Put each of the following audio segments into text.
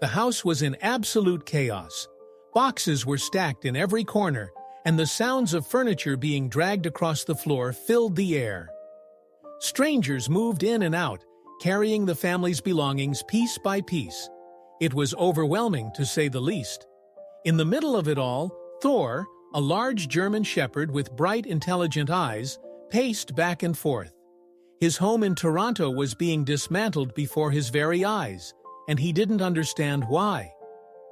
The house was in absolute chaos. Boxes were stacked in every corner, and the sounds of furniture being dragged across the floor filled the air. Strangers moved in and out, carrying the family's belongings piece by piece. It was overwhelming, to say the least. In the middle of it all, Thor, a large German shepherd with bright, intelligent eyes, paced back and forth. His home in Toronto was being dismantled before his very eyes, and he didn't understand why.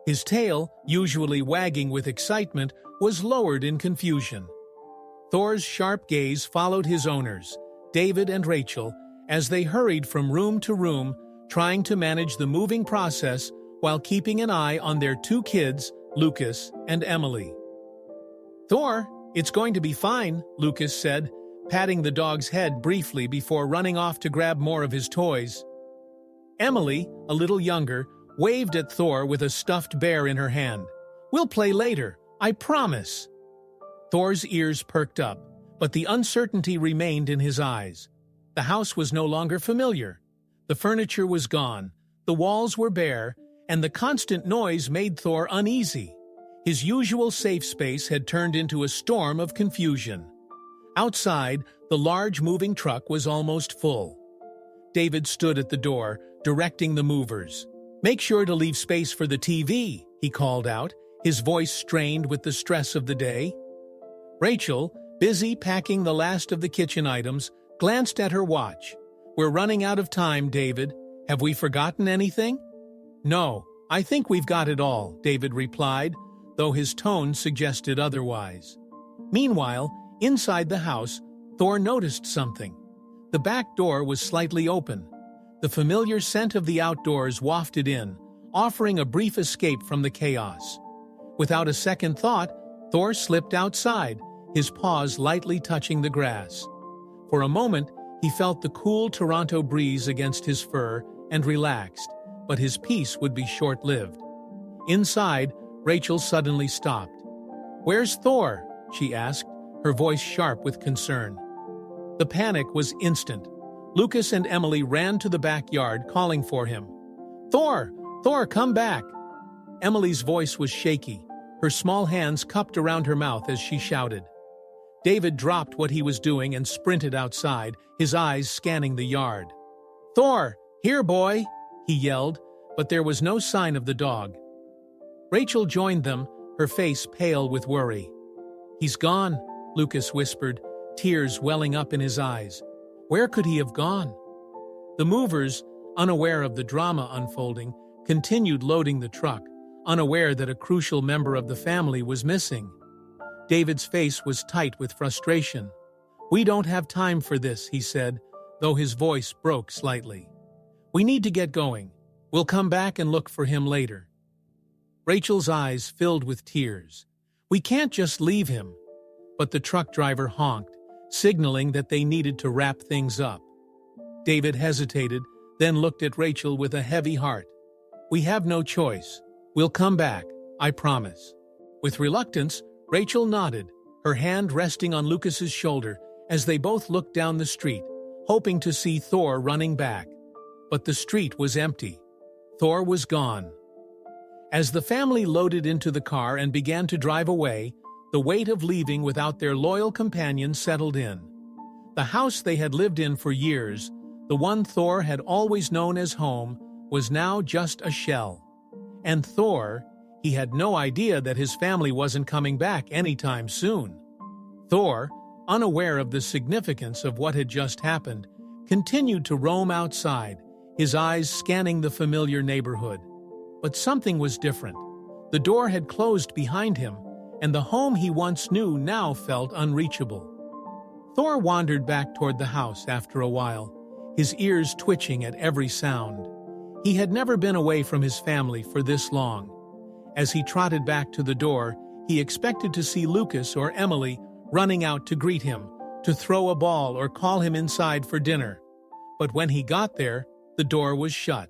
His tail, usually wagging with excitement, was lowered in confusion. Thor's sharp gaze followed his owners, David and Rachel, as they hurried from room to room, trying to manage the moving process while keeping an eye on their two kids, Lucas and Emily. "Thor, it's going to be fine," Lucas said, patting the dog's head briefly before running off to grab more of his toys. Emily, a little younger, waved at Thor with a stuffed bear in her hand. "We'll play later, I promise." Thor's ears perked up, but the uncertainty remained in his eyes. The house was no longer familiar. The furniture was gone, the walls were bare, and the constant noise made Thor uneasy. His usual safe space had turned into a storm of confusion. Outside, the large moving truck was almost full. David stood at the door, directing the movers. "Make sure to leave space for the TV," he called out, his voice strained with the stress of the day. Rachel, busy packing the last of the kitchen items, glanced at her watch. "We're running out of time, David. Have we forgotten anything?" "No, I think we've got it all," David replied, though his tone suggested otherwise. Meanwhile, inside the house, Thor noticed something. The back door was slightly open. The familiar scent of the outdoors wafted in, offering a brief escape from the chaos. Without a second thought, Thor slipped outside, his paws lightly touching the grass. For a moment, he felt the cool Toronto breeze against his fur and relaxed, but his peace would be short-lived. Inside, Rachel suddenly stopped. "Where's Thor?" she asked, her voice sharp with concern. The panic was instant. Lucas and Emily ran to the backyard, calling for him. "Thor! Thor, come back!" Emily's voice was shaky, her small hands cupped around her mouth as she shouted. David dropped what he was doing and sprinted outside, his eyes scanning the yard. "Thor, here, boy!" he yelled, but there was no sign of the dog. Rachel joined them, her face pale with worry. "He's gone," Lucas whispered, tears welling up in his eyes. Where could he have gone? The movers, unaware of the drama unfolding, continued loading the truck, unaware that a crucial member of the family was missing. David's face was tight with frustration. "We don't have time for this," he said, though his voice broke slightly. "We need to get going. We'll come back and look for him later." Rachel's eyes filled with tears. "We can't just leave him." But the truck driver honked, signaling that they needed to wrap things up. David hesitated, then looked at Rachel with a heavy heart. "We have no choice. We'll come back, I promise." With reluctance, Rachel nodded, her hand resting on Lucas's shoulder as they both looked down the street, hoping to see Thor running back. But the street was empty. Thor was gone. As the family loaded into the car and began to drive away, the weight of leaving without their loyal companion settled in. The house they had lived in for years, the one Thor had always known as home, was now just a shell. And Thor, he had no idea that his family wasn't coming back anytime soon. Thor, unaware of the significance of what had just happened, continued to roam outside, his eyes scanning the familiar neighborhood. But something was different. The door had closed behind him, and the home he once knew now felt unreachable. Thor wandered back toward the house after a while, his ears twitching at every sound. He had never been away from his family for this long. As he trotted back to the door, he expected to see Lucas or Emily running out to greet him, to throw a ball or call him inside for dinner. But when he got there, the door was shut.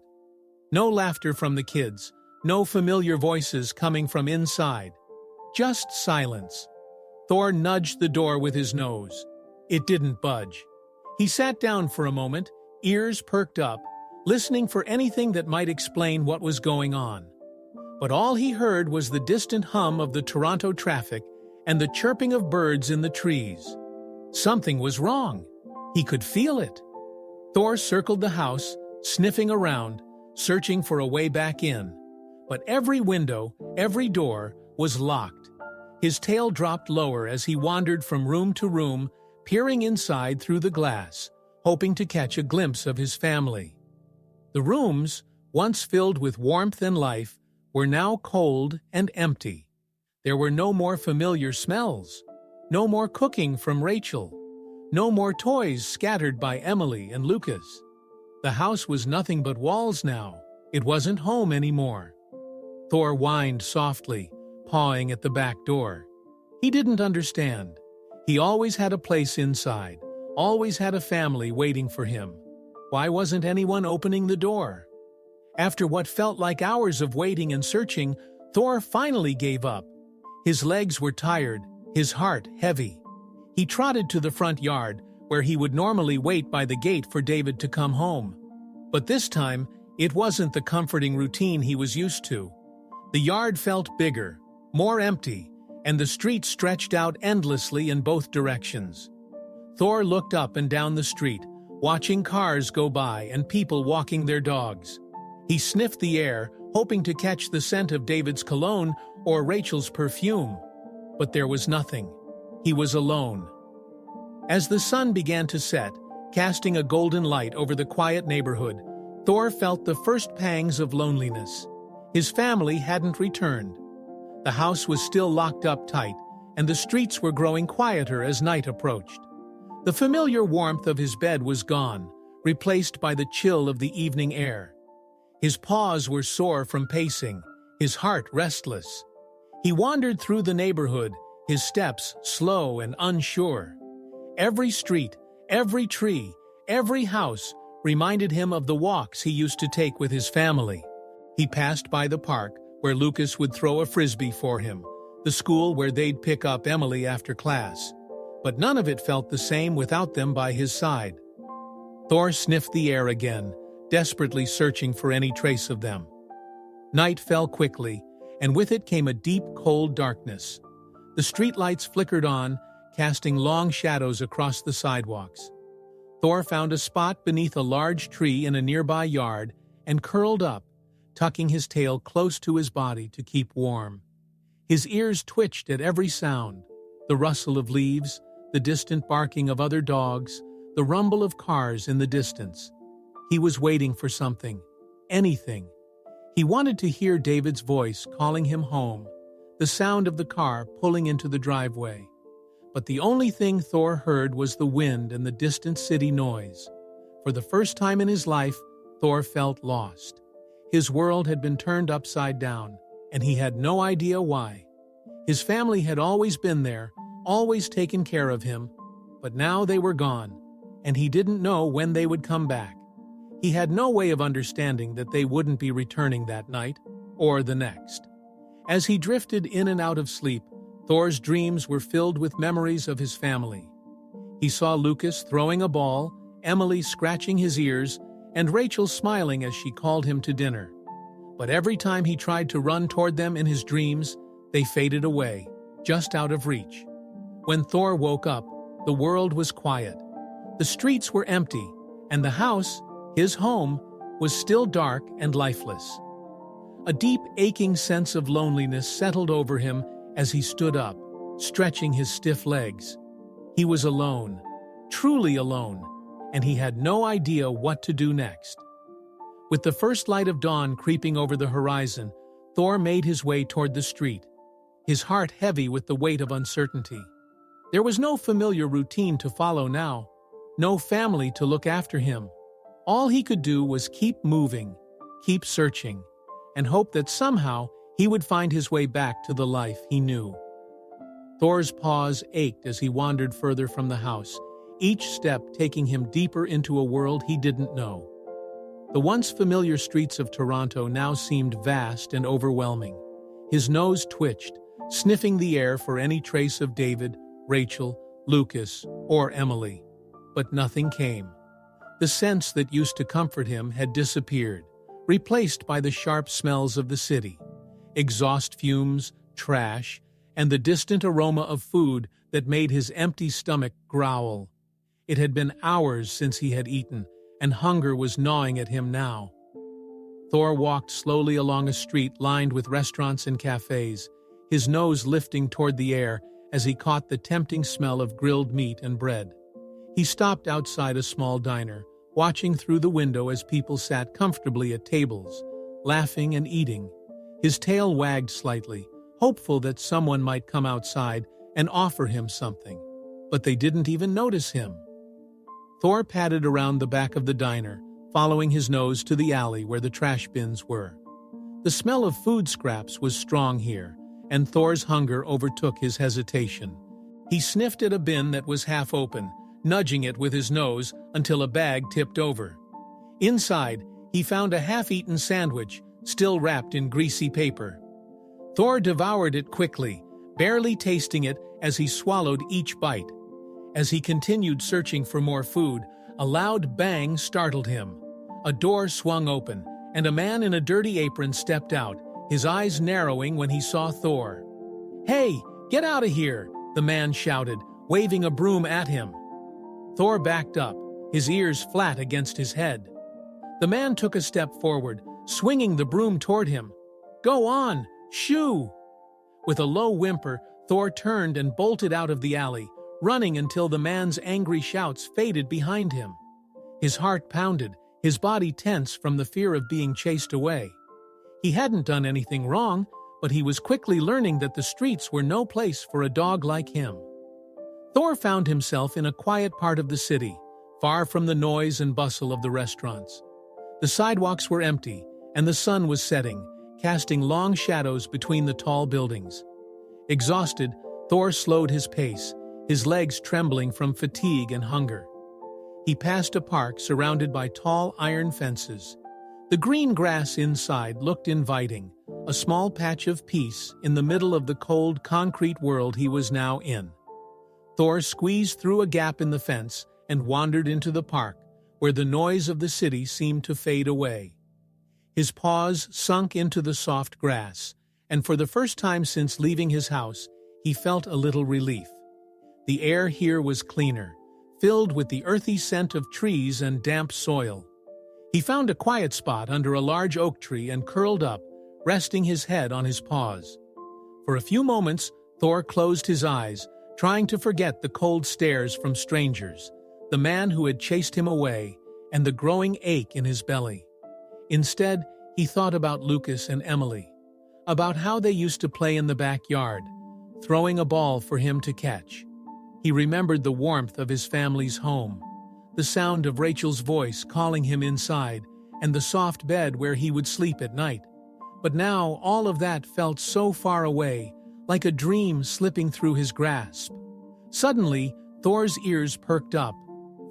No laughter from the kids, no familiar voices coming from inside. Just silence. Thor nudged the door with his nose. It didn't budge. He sat down for a moment, ears perked up, listening for anything that might explain what was going on. But all he heard was the distant hum of the Toronto traffic and the chirping of birds in the trees. Something was wrong. He could feel it. Thor circled the house, sniffing around, searching for a way back in. But every window, every door, was locked. His tail dropped lower as he wandered from room to room, peering inside through the glass, hoping to catch a glimpse of his family. The rooms, once filled with warmth and life, were now cold and empty. There were no more familiar smells, no more cooking from Rachel, no more toys scattered by Emily and Lucas. The house was nothing but walls now. It wasn't home anymore. Thor whined softly, pawing at the back door. He didn't understand. He always had a place inside, always had a family waiting for him. Why wasn't anyone opening the door? After what felt like hours of waiting and searching, Thor finally gave up. His legs were tired, his heart heavy. He trotted to the front yard, where he would normally wait by the gate for David to come home. But this time, it wasn't the comforting routine he was used to. The yard felt bigger, more empty, and the street stretched out endlessly in both directions. Thor looked up and down the street, watching cars go by and people walking their dogs. He sniffed the air, hoping to catch the scent of David's cologne or Rachel's perfume. But there was nothing. He was alone. As the sun began to set, casting a golden light over the quiet neighborhood, Thor felt the first pangs of loneliness. His family hadn't returned. The house was still locked up tight, and the streets were growing quieter as night approached. The familiar warmth of his bed was gone, replaced by the chill of the evening air. His paws were sore from pacing, his heart restless. He wandered through the neighborhood, his steps slow and unsure. Every street, every tree, every house reminded him of the walks he used to take with his family. He passed by the park, where Lucas would throw a frisbee for him, the school where they'd pick up Emily after class. But none of it felt the same without them by his side. Thor sniffed the air again, desperately searching for any trace of them. Night fell quickly, and with it came a deep, cold darkness. The streetlights flickered on, casting long shadows across the sidewalks. Thor found a spot beneath a large tree in a nearby yard and curled up, tucking his tail close to his body to keep warm. His ears twitched at every sound, the rustle of leaves, the distant barking of other dogs, the rumble of cars in the distance. He was waiting for something, anything. He wanted to hear David's voice calling him home, the sound of the car pulling into the driveway. But the only thing Thor heard was the wind and the distant city noise. For the first time in his life, Thor felt lost. His world had been turned upside down, and he had no idea why. His family had always been there, always taken care of him, but now they were gone, and he didn't know when they would come back. He had no way of understanding that they wouldn't be returning that night, or the next. As he drifted in and out of sleep, Thor's dreams were filled with memories of his family. He saw Lucas throwing a ball, Emily scratching his ears, and Rachel smiling as she called him to dinner. But every time he tried to run toward them in his dreams, they faded away, just out of reach. When Thor woke up, the world was quiet. The streets were empty, and the house, his home, was still dark and lifeless. A deep, aching sense of loneliness settled over him as he stood up, stretching his stiff legs. He was alone, truly alone, and he had no idea what to do next. With the first light of dawn creeping over the horizon, Thor made his way toward the street, his heart heavy with the weight of uncertainty. There was no familiar routine to follow now, no family to look after him. All he could do was keep moving, keep searching, and hope that somehow he would find his way back to the life he knew. Thor's paws ached as he wandered further from the house, each step taking him deeper into a world he didn't know. The once familiar streets of Toronto now seemed vast and overwhelming. His nose twitched, sniffing the air for any trace of David, Rachel, Lucas, or Emily. But nothing came. The scents that used to comfort him had disappeared, replaced by the sharp smells of the city, exhaust fumes, trash, and the distant aroma of food that made his empty stomach growl. It had been hours since he had eaten, and hunger was gnawing at him now. Thor walked slowly along a street lined with restaurants and cafes, his nose lifting toward the air as he caught the tempting smell of grilled meat and bread. He stopped outside a small diner, watching through the window as people sat comfortably at tables, laughing and eating. His tail wagged slightly, hopeful that someone might come outside and offer him something. But they didn't even notice him. Thor padded around the back of the diner, following his nose to the alley where the trash bins were. The smell of food scraps was strong here, and Thor's hunger overtook his hesitation. He sniffed at a bin that was half open, nudging it with his nose until a bag tipped over. Inside, he found a half-eaten sandwich, still wrapped in greasy paper. Thor devoured it quickly, barely tasting it as he swallowed each bite. As he continued searching for more food, a loud bang startled him. A door swung open, and a man in a dirty apron stepped out, his eyes narrowing when he saw Thor. "Hey, get out of here!" the man shouted, waving a broom at him. Thor backed up, his ears flat against his head. The man took a step forward, swinging the broom toward him. "Go on! Shoo!" With a low whimper, Thor turned and bolted out of the alley, running until the man's angry shouts faded behind him. His heart pounded, his body tense from the fear of being chased away. He hadn't done anything wrong, but he was quickly learning that the streets were no place for a dog like him. Thor found himself in a quiet part of the city, far from the noise and bustle of the restaurants. The sidewalks were empty, and the sun was setting, casting long shadows between the tall buildings. Exhausted, Thor slowed his pace, his legs trembling from fatigue and hunger. He passed a park surrounded by tall iron fences. The green grass inside looked inviting, a small patch of peace in the middle of the cold concrete world he was now in. Thor squeezed through a gap in the fence and wandered into the park, where the noise of the city seemed to fade away. His paws sunk into the soft grass, and for the first time since leaving his house, he felt a little relief. The air here was cleaner, filled with the earthy scent of trees and damp soil. He found a quiet spot under a large oak tree and curled up, resting his head on his paws. For a few moments, Thor closed his eyes, trying to forget the cold stares from strangers, the man who had chased him away, and the growing ache in his belly. Instead, he thought about Lucas and Emily, about how they used to play in the backyard, throwing a ball for him to catch. He remembered the warmth of his family's home, the sound of Rachel's voice calling him inside, and the soft bed where he would sleep at night. But now all of that felt so far away, like a dream slipping through his grasp. Suddenly, Thor's ears perked up.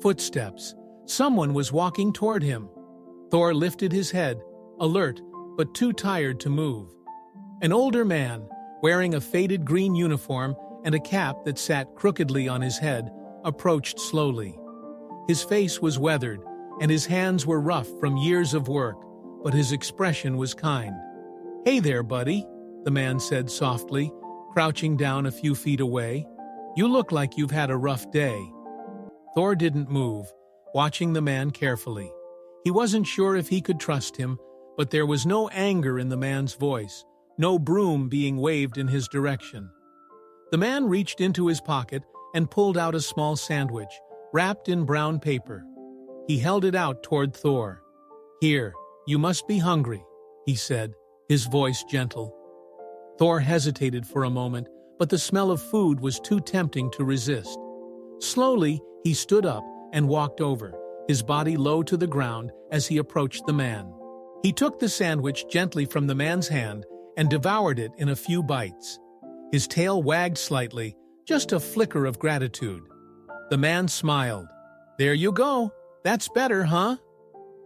Footsteps. Someone was walking toward him. Thor lifted his head, alert, but too tired to move. An older man, wearing a faded green uniform and a cap that sat crookedly on his head, approached slowly. His face was weathered, and his hands were rough from years of work, but his expression was kind. "Hey there, buddy," the man said softly, crouching down a few feet away. "You look like you've had a rough day." Thor didn't move, watching the man carefully. He wasn't sure if he could trust him, but there was no anger in the man's voice, no broom being waved in his direction. The man reached into his pocket and pulled out a small sandwich, wrapped in brown paper. He held it out toward Thor. "Here, you must be hungry," he said, his voice gentle. Thor hesitated for a moment, but the smell of food was too tempting to resist. Slowly, he stood up and walked over, his body low to the ground as he approached the man. He took the sandwich gently from the man's hand and devoured it in a few bites. His tail wagged slightly, just a flicker of gratitude. The man smiled. "There you go. That's better, huh?"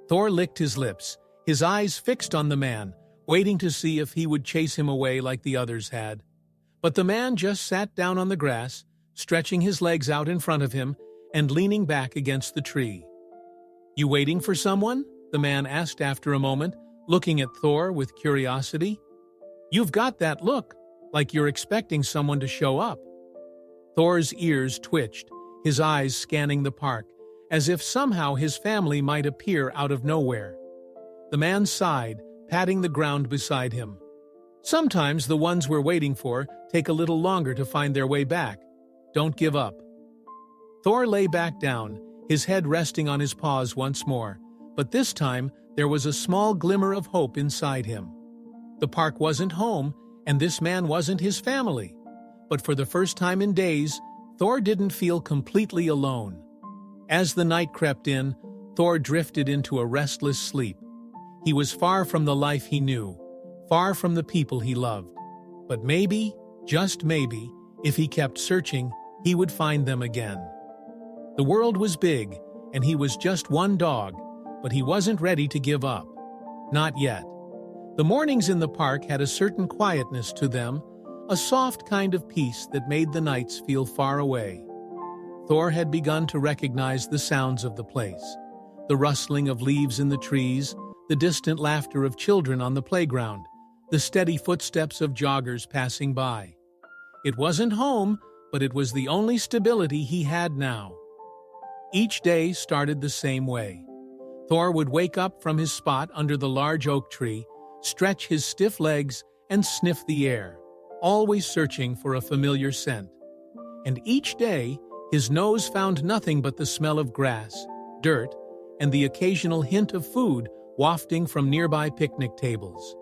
Thor licked his lips, his eyes fixed on the man, waiting to see if he would chase him away like the others had. But the man just sat down on the grass, stretching his legs out in front of him and leaning back against the tree. "You waiting for someone?" the man asked after a moment, looking at Thor with curiosity. "You've got that look, like you're expecting someone to show up." Thor's ears twitched, his eyes scanning the park, as if somehow his family might appear out of nowhere. The man sighed, patting the ground beside him. "Sometimes the ones we're waiting for take a little longer to find their way back. Don't give up." Thor lay back down, his head resting on his paws once more, but this time there was a small glimmer of hope inside him. The park wasn't home, and this man wasn't his family. But for the first time in days, Thor didn't feel completely alone. As the night crept in, Thor drifted into a restless sleep. He was far from the life he knew, far from the people he loved. But maybe, just maybe, if he kept searching, he would find them again. The world was big, and he was just one dog, but he wasn't ready to give up. Not yet. The mornings in the park had a certain quietness to them, a soft kind of peace that made the nights feel far away. Thor had begun to recognize the sounds of the place, the rustling of leaves in the trees, the distant laughter of children on the playground, the steady footsteps of joggers passing by. It wasn't home, but it was the only stability he had now. Each day started the same way. Thor would wake up from his spot under the large oak tree, stretch his stiff legs, and sniff the air, always searching for a familiar scent. And each day, his nose found nothing but the smell of grass, dirt, and the occasional hint of food wafting from nearby picnic tables.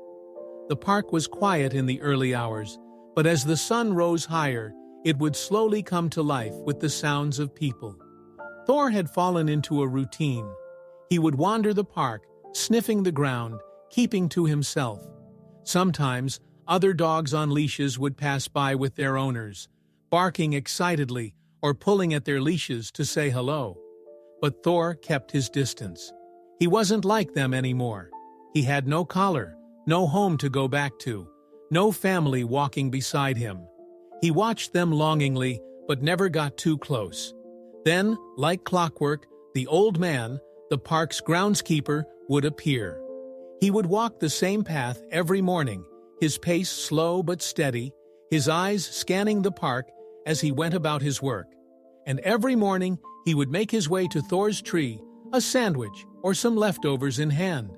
The park was quiet in the early hours, but as the sun rose higher, it would slowly come to life with the sounds of people. Thor had fallen into a routine. He would wander the park, sniffing the ground, keeping to himself. Sometimes, other dogs on leashes would pass by with their owners, barking excitedly or pulling at their leashes to say hello. But Thor kept his distance. He wasn't like them anymore. He had no collar, no home to go back to, no family walking beside him. He watched them longingly, but never got too close. Then, like clockwork, the old man, the park's groundskeeper, would appear. He would walk the same path every morning, his pace slow but steady, his eyes scanning the park as he went about his work. And every morning he would make his way to Thor's tree, a sandwich or some leftovers in hand.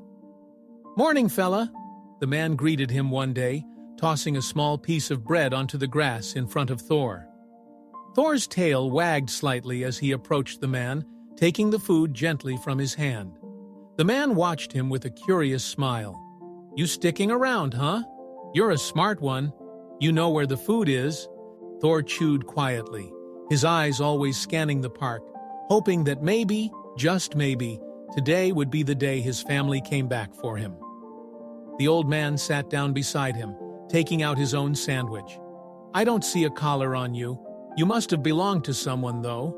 "Morning, fella," the man greeted him one day, tossing a small piece of bread onto the grass in front of Thor. Thor's tail wagged slightly as he approached the man, taking the food gently from his hand. The man watched him with a curious smile. "You sticking around, huh? You're a smart one. You know where the food is." Thor chewed quietly, his eyes always scanning the park, hoping that maybe, just maybe, today would be the day his family came back for him. The old man sat down beside him, taking out his own sandwich. "I don't see a collar on you. You must have belonged to someone, though.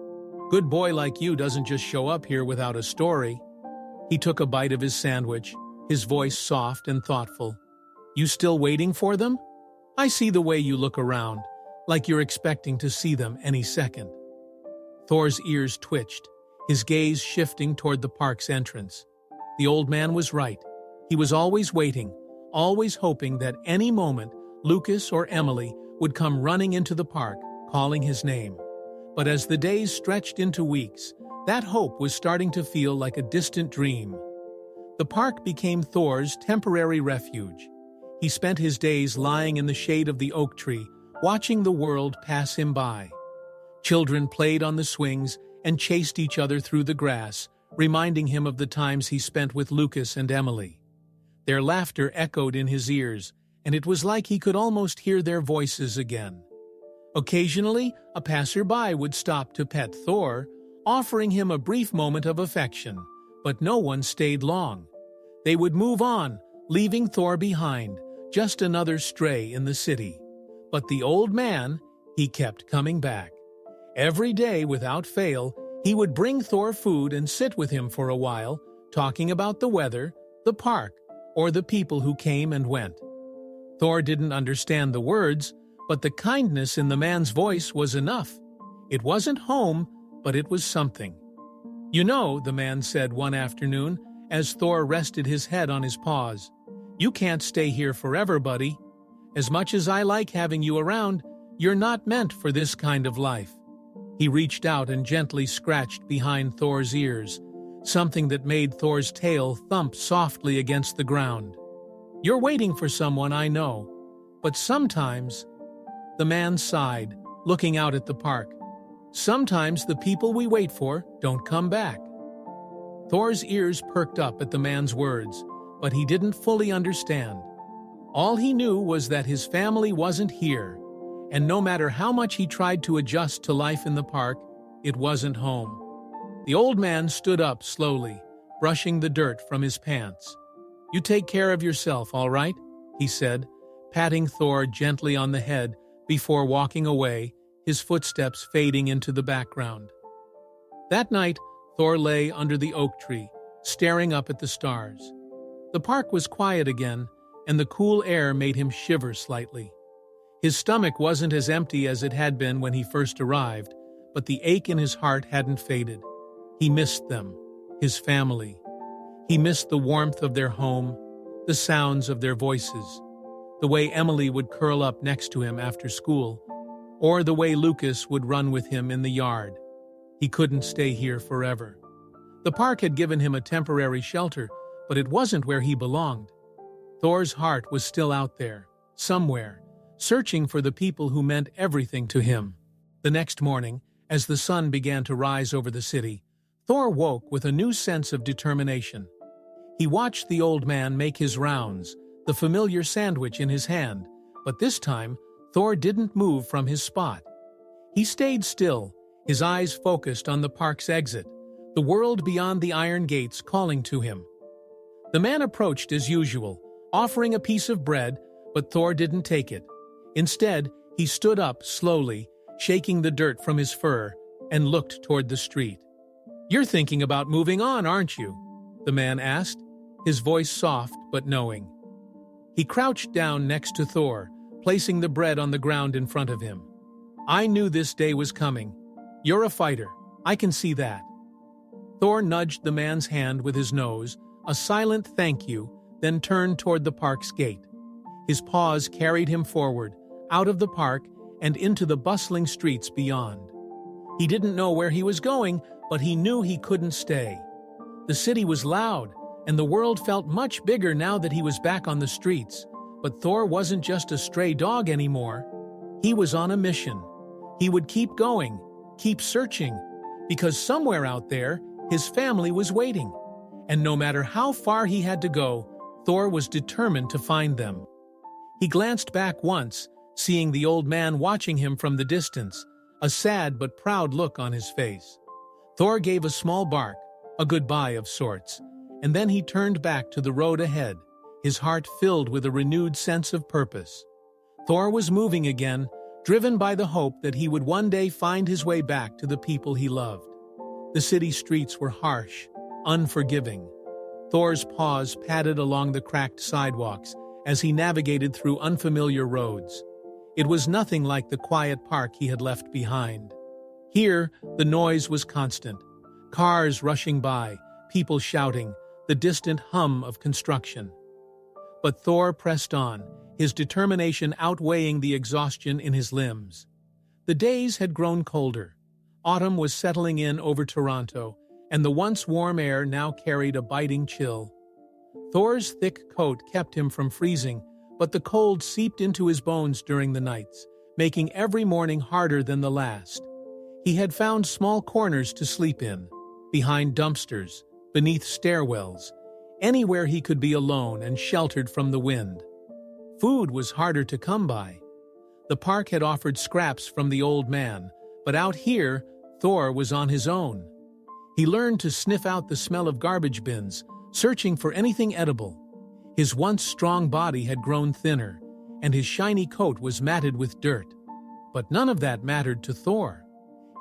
Good boy like you doesn't just show up here without a story." He took a bite of his sandwich, his voice soft and thoughtful. "You still waiting for them? I see the way you look around, like you're expecting to see them any second." Thor's ears twitched, his gaze shifting toward the park's entrance. The old man was right. He was always waiting, always hoping that any moment Lucas or Emily would come running into the park, calling his name. But as the days stretched into weeks, that hope was starting to feel like a distant dream. The park became Thor's temporary refuge. He spent his days lying in the shade of the oak tree, watching the world pass him by. Children played on the swings and chased each other through the grass, reminding him of the times he spent with Lucas and Emily. Their laughter echoed in his ears, and it was like he could almost hear their voices again. Occasionally, a passerby would stop to pet Thor, offering him a brief moment of affection, but no one stayed long. They would move on, leaving Thor behind, just another stray in the city. But the old man, he kept coming back. Every day, without fail, he would bring Thor food and sit with him for a while, talking about the weather, the park, or the people who came and went. Thor didn't understand the words, but the kindness in the man's voice was enough. It wasn't home, but it was something. "You know," the man said one afternoon, as Thor rested his head on his paws, "you can't stay here forever, buddy. As much as I like having you around, you're not meant for this kind of life." He reached out and gently scratched behind Thor's ears, something that made Thor's tail thump softly against the ground. "You're waiting for someone, I know, but sometimes—" The man sighed, looking out at the park. "Sometimes the people we wait for don't come back." Thor's ears perked up at the man's words, but he didn't fully understand. All he knew was that his family wasn't here, and no matter how much he tried to adjust to life in the park, it wasn't home. The old man stood up slowly, brushing the dirt from his pants. "You take care of yourself, all right?" he said, patting Thor gently on the head before walking away, his footsteps fading into the background. That night, Thor lay under the oak tree, staring up at the stars. The park was quiet again, and the cool air made him shiver slightly. His stomach wasn't as empty as it had been when he first arrived, but the ache in his heart hadn't faded. He missed them, his family. He missed the warmth of their home, the sounds of their voices, the way Emily would curl up next to him after school, or the way Lucas would run with him in the yard. He couldn't stay here forever. The park had given him a temporary shelter, but it wasn't where he belonged. Thor's heart was still out there, somewhere, searching for the people who meant everything to him. The next morning, as the sun began to rise over the city, Thor woke with a new sense of determination. He watched the old man make his rounds, the familiar sandwich in his hand, but this time, Thor didn't move from his spot. He stayed still, his eyes focused on the park's exit, the world beyond the iron gates calling to him. The man approached as usual, offering a piece of bread, but Thor didn't take it. Instead, he stood up slowly, shaking the dirt from his fur, and looked toward the street. "You're thinking about moving on, aren't you?" the man asked, his voice soft but knowing. He crouched down next to Thor, placing the bread on the ground in front of him. "I knew this day was coming. You're a fighter, I can see that." Thor nudged the man's hand with his nose, a silent thank you, then turned toward the park's gate. His paws carried him forward, out of the park and into the bustling streets beyond. He didn't know where he was going, but he knew he couldn't stay. The city was loud, and the world felt much bigger now that he was back on the streets. But Thor wasn't just a stray dog anymore. He was on a mission. He would keep going, keep searching, because somewhere out there, his family was waiting. And no matter how far he had to go, Thor was determined to find them. He glanced back once, seeing the old man watching him from the distance, a sad but proud look on his face. Thor gave a small bark, a goodbye of sorts, and then he turned back to the road ahead, his heart filled with a renewed sense of purpose. Thor was moving again, driven by the hope that he would one day find his way back to the people he loved. The city streets were harsh, unforgiving. Thor's paws padded along the cracked sidewalks as he navigated through unfamiliar roads. It was nothing like the quiet park he had left behind. Here, the noise was constant. Cars rushing by, people shouting, the distant hum of construction. But Thor pressed on, his determination outweighing the exhaustion in his limbs. The days had grown colder. Autumn was settling in over Toronto, and the once warm air now carried a biting chill. Thor's thick coat kept him from freezing, but the cold seeped into his bones during the nights, making every morning harder than the last. He had found small corners to sleep in, behind dumpsters, beneath stairwells, anywhere he could be alone and sheltered from the wind. Food was harder to come by. The park had offered scraps from the old man, but out here, Thor was on his own. He learned to sniff out the smell of garbage bins, searching for anything edible. His once strong body had grown thinner, and his shiny coat was matted with dirt. But none of that mattered to Thor.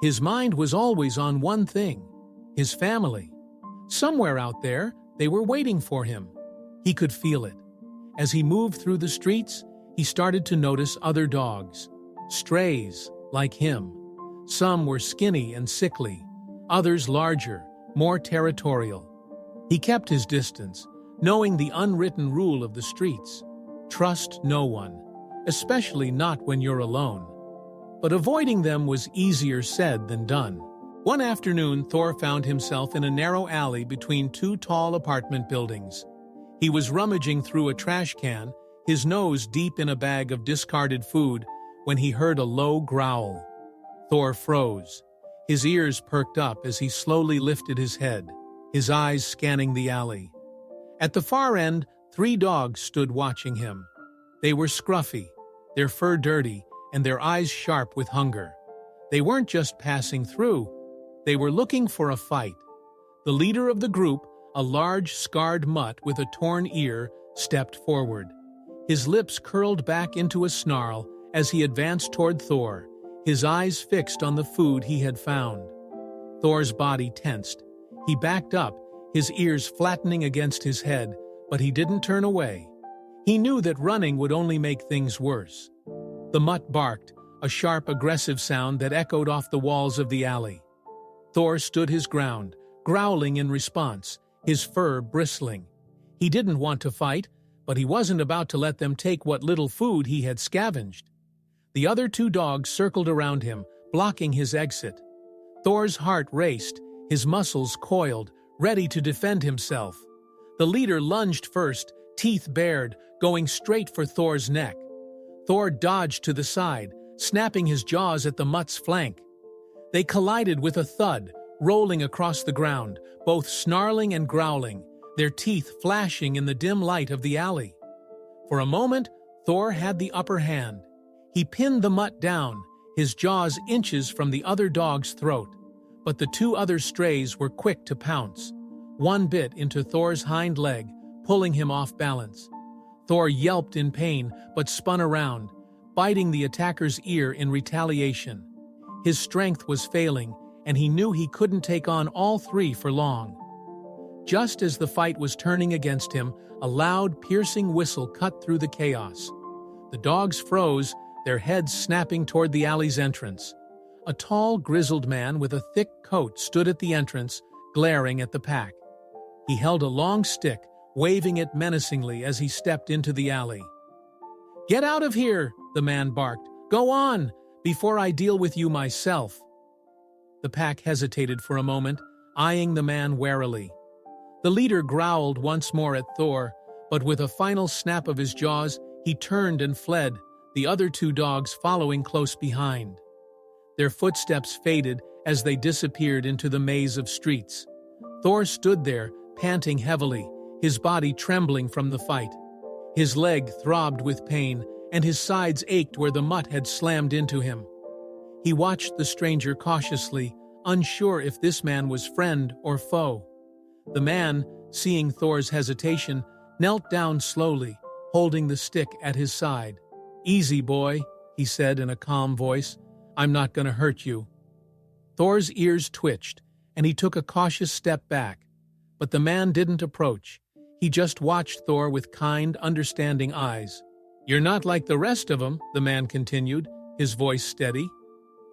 His mind was always on one thing: his family. Somewhere out there, they were waiting for him. He could feel it. As he moved through the streets, he started to notice other dogs, strays like him. Some were skinny and sickly, others larger, more territorial. He kept his distance, knowing the unwritten rule of the streets. Trust no one, especially not when you're alone. But avoiding them was easier said than done. One afternoon, Thor found himself in a narrow alley between two tall apartment buildings. He was rummaging through a trash can, his nose deep in a bag of discarded food, when he heard a low growl. Thor froze. His ears perked up as he slowly lifted his head, his eyes scanning the alley. At the far end, 3 dogs stood watching him. They were scruffy, their fur dirty, and their eyes sharp with hunger. They weren't just passing through. They were looking for a fight. The leader of the group, a large, scarred mutt with a torn ear, stepped forward. His lips curled back into a snarl as he advanced toward Thor, his eyes fixed on the food he had found. Thor's body tensed. He backed up, his ears flattening against his head, but he didn't turn away. He knew that running would only make things worse. The mutt barked, a sharp, aggressive sound that echoed off the walls of the alley. Thor stood his ground, growling in response, his fur bristling. He didn't want to fight, but he wasn't about to let them take what little food he had scavenged. The other 2 dogs circled around him, blocking his exit. Thor's heart raced, his muscles coiled, ready to defend himself. The leader lunged first, teeth bared, going straight for Thor's neck. Thor dodged to the side, snapping his jaws at the mutt's flank. They collided with a thud, rolling across the ground, both snarling and growling, their teeth flashing in the dim light of the alley. For a moment, Thor had the upper hand. He pinned the mutt down, his jaws inches from the other dog's throat. But the 2 other strays were quick to pounce. One bit into Thor's hind leg, pulling him off balance. Thor yelped in pain, but spun around, biting the attacker's ear in retaliation. His strength was failing, and he knew he couldn't take on all 3 for long. Just as the fight was turning against him, a loud, piercing whistle cut through the chaos. The dogs froze, their heads snapping toward the alley's entrance. A tall, grizzled man with a thick coat stood at the entrance, glaring at the pack. He held a long stick, waving it menacingly as he stepped into the alley. "Get out of here!" the man barked. "Go on, before I deal with you myself." The pack hesitated for a moment, eyeing the man warily. The leader growled once more at Thor, but with a final snap of his jaws, he turned and fled, the other 2 dogs following close behind. Their footsteps faded as they disappeared into the maze of streets. Thor stood there, panting heavily, his body trembling from the fight. His leg throbbed with pain, and his sides ached where the mutt had slammed into him. He watched the stranger cautiously, unsure if this man was friend or foe. The man, seeing Thor's hesitation, knelt down slowly, holding the stick at his side. "Easy, boy," he said in a calm voice. "I'm not going to hurt you." Thor's ears twitched, and he took a cautious step back. But the man didn't approach. He just watched Thor with kind, understanding eyes. "You're not like the rest of them," the man continued, his voice steady.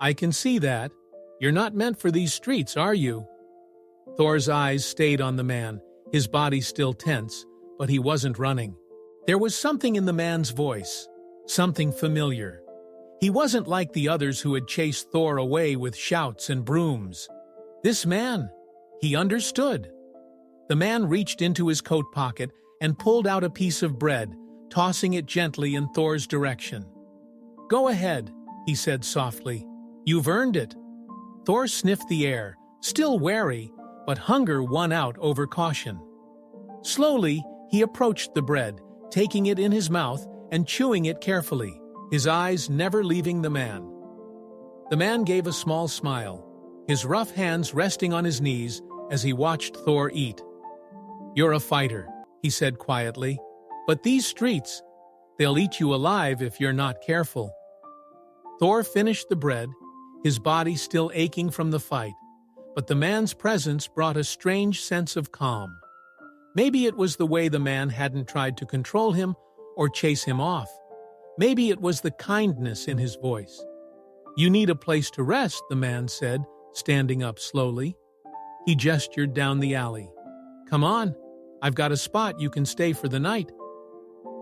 "I can see that. You're not meant for these streets, are you?" Thor's eyes stayed on the man, his body still tense, but he wasn't running. There was something in the man's voice, something familiar. He wasn't like the others who had chased Thor away with shouts and brooms. This man, he understood. The man reached into his coat pocket and pulled out a piece of bread, tossing it gently in Thor's direction. "Go ahead," he said softly. "You've earned it." Thor sniffed the air, still wary, but hunger won out over caution. Slowly, he approached the bread, taking it in his mouth and chewing it carefully, his eyes never leaving the man. The man gave a small smile, his rough hands resting on his knees as he watched Thor eat. "You're a fighter," he said quietly, "but these streets, they'll eat you alive if you're not careful." Thor finished the bread, his body still aching from the fight, but the man's presence brought a strange sense of calm. Maybe it was the way the man hadn't tried to control him or chase him off. Maybe it was the kindness in his voice. "You need a place to rest," the man said, standing up slowly. He gestured down the alley. "Come on, I've got a spot you can stay for the night."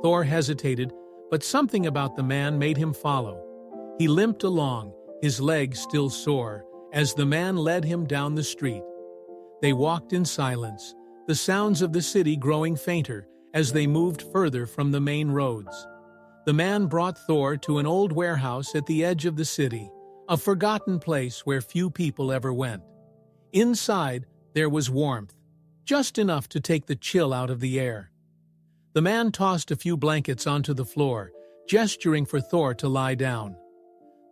Thor hesitated, but something about the man made him follow. He limped along, his legs still sore, as the man led him down the street. They walked in silence, the sounds of the city growing fainter as they moved further from the main roads. The man brought Thor to an old warehouse at the edge of the city, a forgotten place where few people ever went. Inside, there was warmth, just enough to take the chill out of the air. The man tossed a few blankets onto the floor, gesturing for Thor to lie down.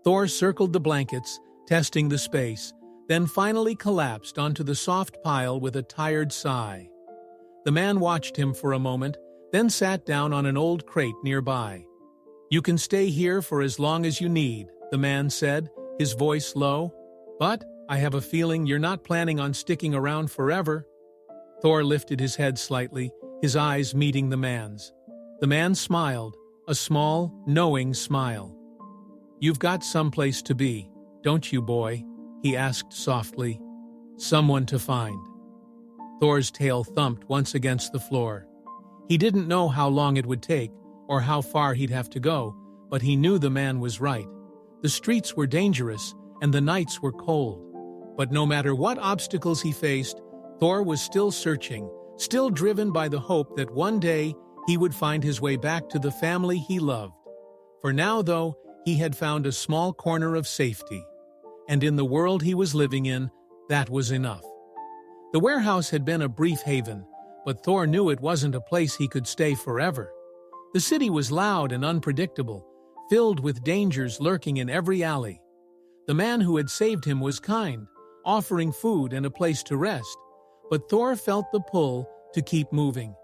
Thor circled the blankets, testing the space, then finally collapsed onto the soft pile with a tired sigh. The man watched him for a moment, then sat down on an old crate nearby. "You can stay here for as long as you need," the man said, his voice low. "But I have a feeling you're not planning on sticking around forever." Thor lifted his head slightly, his eyes meeting the man's. The man smiled, a small, knowing smile. "You've got someplace to be, don't you, boy?" he asked softly. "Someone to find." Thor's tail thumped once against the floor. He didn't know how long it would take, or how far he'd have to go, but he knew the man was right. The streets were dangerous, and the nights were cold. But no matter what obstacles he faced, Thor was still searching, still driven by the hope that one day he would find his way back to the family he loved. For now, though, he had found a small corner of safety. And in the world he was living in, that was enough. The warehouse had been a brief haven, but Thor knew it wasn't a place he could stay forever. The city was loud and unpredictable, filled with dangers lurking in every alley. The man who had saved him was kind, offering food and a place to rest, but Thor felt the pull to keep moving.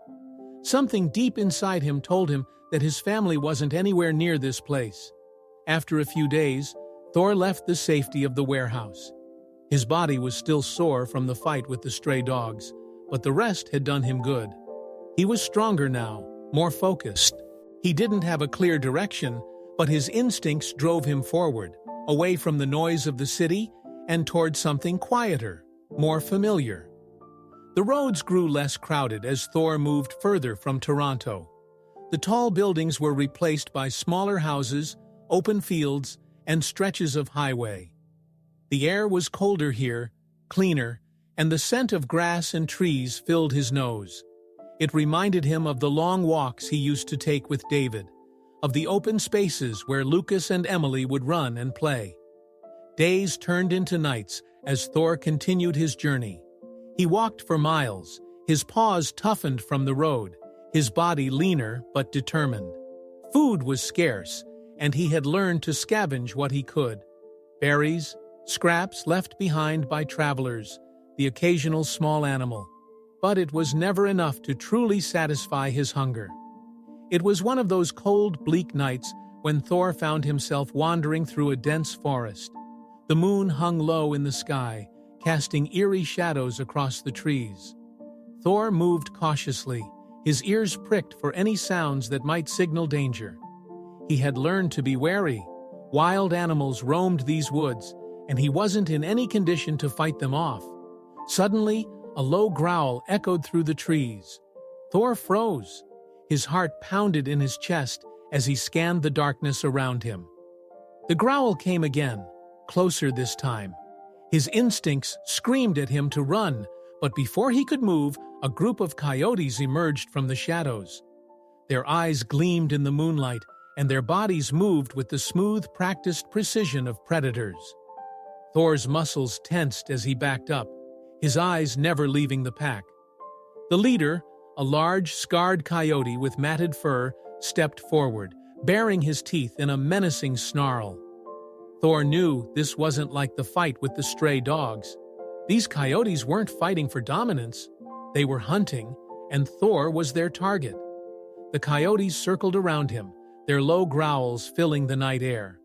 Something deep inside him told him that his family wasn't anywhere near this place. After a few days, Thor left the safety of the warehouse. His body was still sore from the fight with the stray dogs, but the rest had done him good. He was stronger now, more focused. He didn't have a clear direction, but his instincts drove him forward, away from the noise of the city and toward something quieter, more familiar. The roads grew less crowded as Thor moved further from Toronto. The tall buildings were replaced by smaller houses, open fields, and stretches of highway. The air was colder here, cleaner, and the scent of grass and trees filled his nose. It reminded him of the long walks he used to take with David, of the open spaces where Lucas and Emily would run and play. Days turned into nights as Thor continued his journey. He walked for miles, his paws toughened from the road, his body leaner but determined. Food was scarce, and he had learned to scavenge what he could. Berries, scraps left behind by travelers, the occasional small animal. But it was never enough to truly satisfy his hunger. It was one of those cold, bleak nights when Thor found himself wandering through a dense forest. The moon hung low in the sky, casting eerie shadows across the trees. Thor moved cautiously, his ears pricked for any sounds that might signal danger. He had learned to be wary. Wild animals roamed these woods, and he wasn't in any condition to fight them off. Suddenly, a low growl echoed through the trees. Thor froze. His heart pounded in his chest as he scanned the darkness around him. The growl came again, closer this time. His instincts screamed at him to run, but before he could move, a group of coyotes emerged from the shadows. Their eyes gleamed in the moonlight, and their bodies moved with the smooth, practiced precision of predators. Thor's muscles tensed as he backed up, his eyes never leaving the pack. The leader, a large, scarred coyote with matted fur, stepped forward, baring his teeth in a menacing snarl. Thor knew this wasn't like the fight with the stray dogs. These coyotes weren't fighting for dominance. They were hunting, and Thor was their target. The coyotes circled around him, their low growls filling the night air.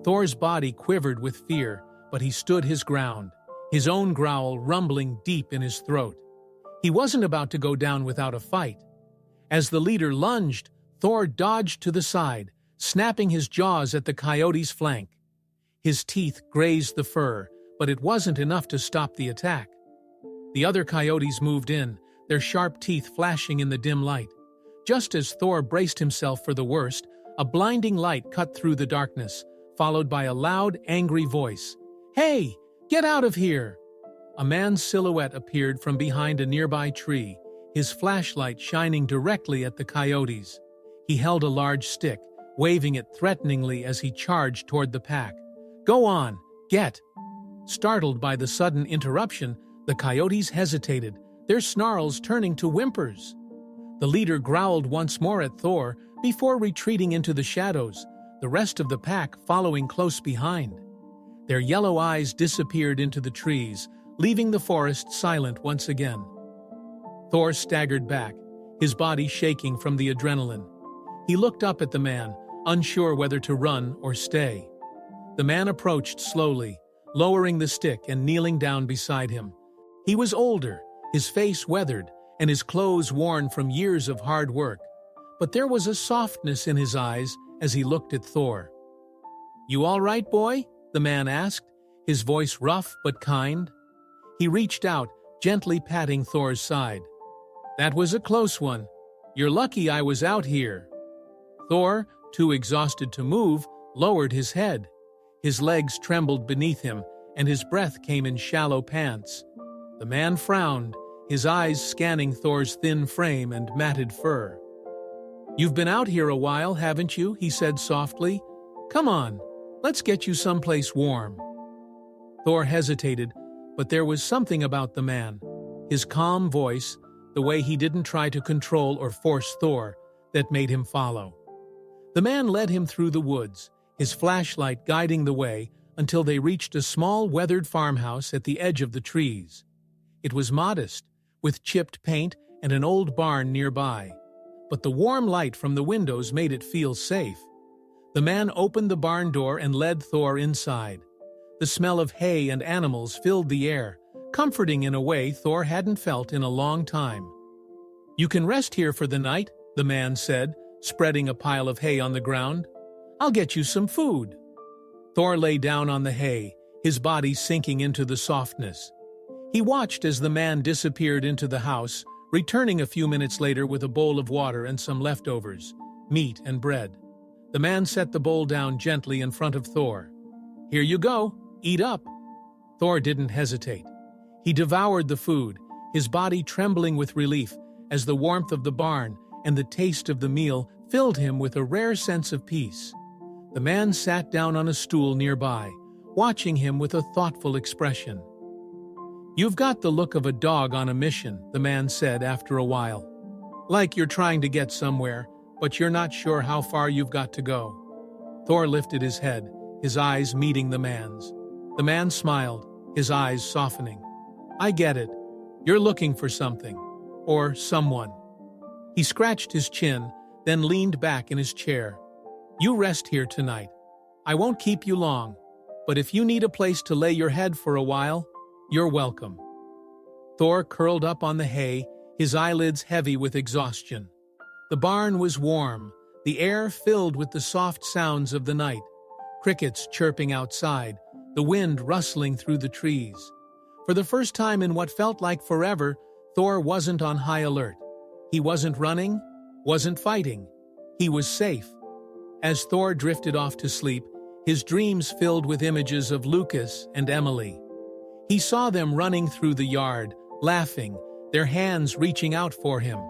Thor's body quivered with fear, but he stood his ground, his own growl rumbling deep in his throat. He wasn't about to go down without a fight. As the leader lunged, Thor dodged to the side, snapping his jaws at the coyote's flank. His teeth grazed the fur, but it wasn't enough to stop the attack. The other coyotes moved in, their sharp teeth flashing in the dim light. Just as Thor braced himself for the worst, a blinding light cut through the darkness, followed by a loud, angry voice. "Hey, get out of here!" A man's silhouette appeared from behind a nearby tree, his flashlight shining directly at the coyotes. He held a large stick, waving it threateningly as he charged toward the pack. "Go on, get!" Startled by the sudden interruption, the coyotes hesitated, their snarls turning to whimpers. The leader growled once more at Thor before retreating into the shadows, the rest of the pack following close behind. Their yellow eyes disappeared into the trees, leaving the forest silent once again. Thor staggered back, his body shaking from the adrenaline. He looked up at the man, unsure whether to run or stay. The man approached slowly, lowering the stick and kneeling down beside him. He was older, his face weathered, and his clothes worn from years of hard work. But there was a softness in his eyes as he looked at Thor. "You all right, boy?" the man asked, his voice rough but kind. He reached out, gently patting Thor's side. "That was a close one. You're lucky I was out here." Thor, too exhausted to move, lowered his head. His legs trembled beneath him, and his breath came in shallow pants. The man frowned, his eyes scanning Thor's thin frame and matted fur. "You've been out here a while, haven't you?" he said softly. "Come on, let's get you someplace warm." Thor hesitated, but there was something about the man, his calm voice, the way he didn't try to control or force Thor, that made him follow. The man led him through the woods, his flashlight guiding the way until they reached a small weathered farmhouse at the edge of the trees. It was modest, with chipped paint and an old barn nearby, but the warm light from the windows made it feel safe. The man opened the barn door and led Thor inside. The smell of hay and animals filled the air, comforting in a way Thor hadn't felt in a long time. "You can rest here for the night," the man said, spreading a pile of hay on the ground. "I'll get you some food." Thor lay down on the hay, his body sinking into the softness. He watched as the man disappeared into the house, returning a few minutes later with a bowl of water and some leftovers, meat and bread. The man set the bowl down gently in front of Thor. "Here you go, eat up." Thor didn't hesitate. He devoured the food, his body trembling with relief as the warmth of the barn and the taste of the meal filled him with a rare sense of peace. The man sat down on a stool nearby, watching him with a thoughtful expression. "You've got the look of a dog on a mission," the man said after a while. "Like you're trying to get somewhere, but you're not sure how far you've got to go." Thor lifted his head, his eyes meeting the man's. The man smiled, his eyes softening. "I get it. You're looking for something. Or someone." He scratched his chin, then leaned back in his chair. "You rest here tonight. I won't keep you long, but if you need a place to lay your head for a while, you're welcome." Thor curled up on the hay, his eyelids heavy with exhaustion. The barn was warm, the air filled with the soft sounds of the night, crickets chirping outside, the wind rustling through the trees. For the first time in what felt like forever, Thor wasn't on high alert. He wasn't running, wasn't fighting. He was safe. As Thor drifted off to sleep, his dreams filled with images of Lucas and Emily. He saw them running through the yard, laughing, their hands reaching out for him.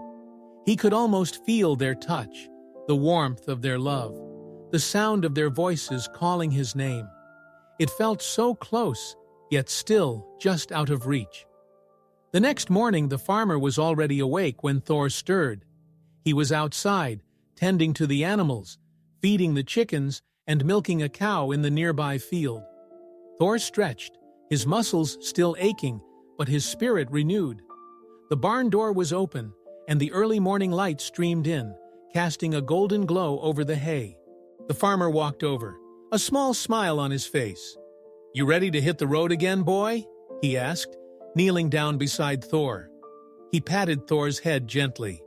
He could almost feel their touch, the warmth of their love, the sound of their voices calling his name. It felt so close, yet still just out of reach. The next morning, the farmer was already awake when Thor stirred. He was outside, tending to the animals, feeding the chickens, and milking a cow in the nearby field. Thor stretched, his muscles still aching, but his spirit renewed. The barn door was open, and the early morning light streamed in, casting a golden glow over the hay. The farmer walked over, a small smile on his face. "You ready to hit the road again, boy?" he asked, kneeling down beside Thor. He patted Thor's head gently.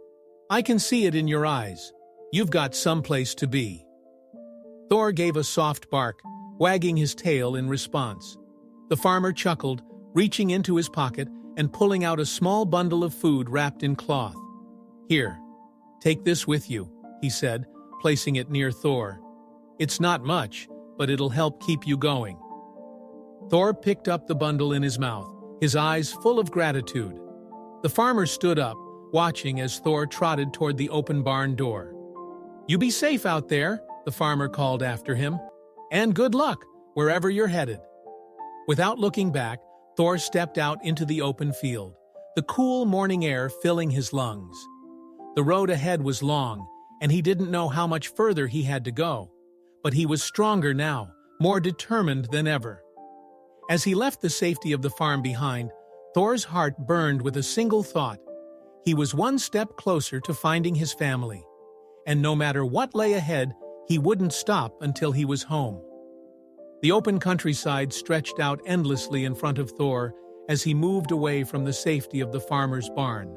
"I can see it in your eyes. You've got someplace to be." Thor gave a soft bark, wagging his tail in response. The farmer chuckled, reaching into his pocket and pulling out a small bundle of food wrapped in cloth. "Here, take this with you," he said, placing it near Thor. "It's not much, but it'll help keep you going." Thor picked up the bundle in his mouth, his eyes full of gratitude. The farmer stood up, watching as Thor trotted toward the open barn door. "You be safe out there," the farmer called after him, "and good luck wherever you're headed." Without looking back, Thor stepped out into the open field, the cool morning air filling his lungs. The road ahead was long, and he didn't know how much further he had to go. But he was stronger now, more determined than ever. As he left the safety of the farm behind, Thor's heart burned with a single thought. He was one step closer to finding his family. And no matter what lay ahead, he wouldn't stop until he was home. The open countryside stretched out endlessly in front of Thor as he moved away from the safety of the farmer's barn.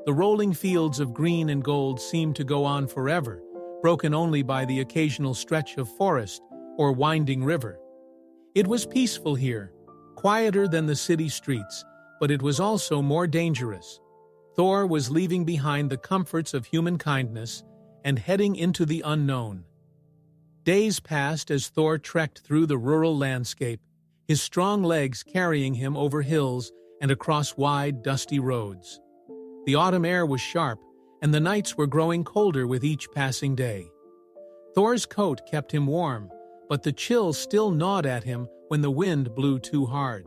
The rolling fields of green and gold seemed to go on forever, broken only by the occasional stretch of forest or winding river. It was peaceful here, quieter than the city streets, but it was also more dangerous. Thor was leaving behind the comforts of human kindness and heading into the unknown. Days passed as Thor trekked through the rural landscape, his strong legs carrying him over hills and across wide, dusty roads. The autumn air was sharp, and the nights were growing colder with each passing day. Thor's coat kept him warm, but the chill still gnawed at him when the wind blew too hard.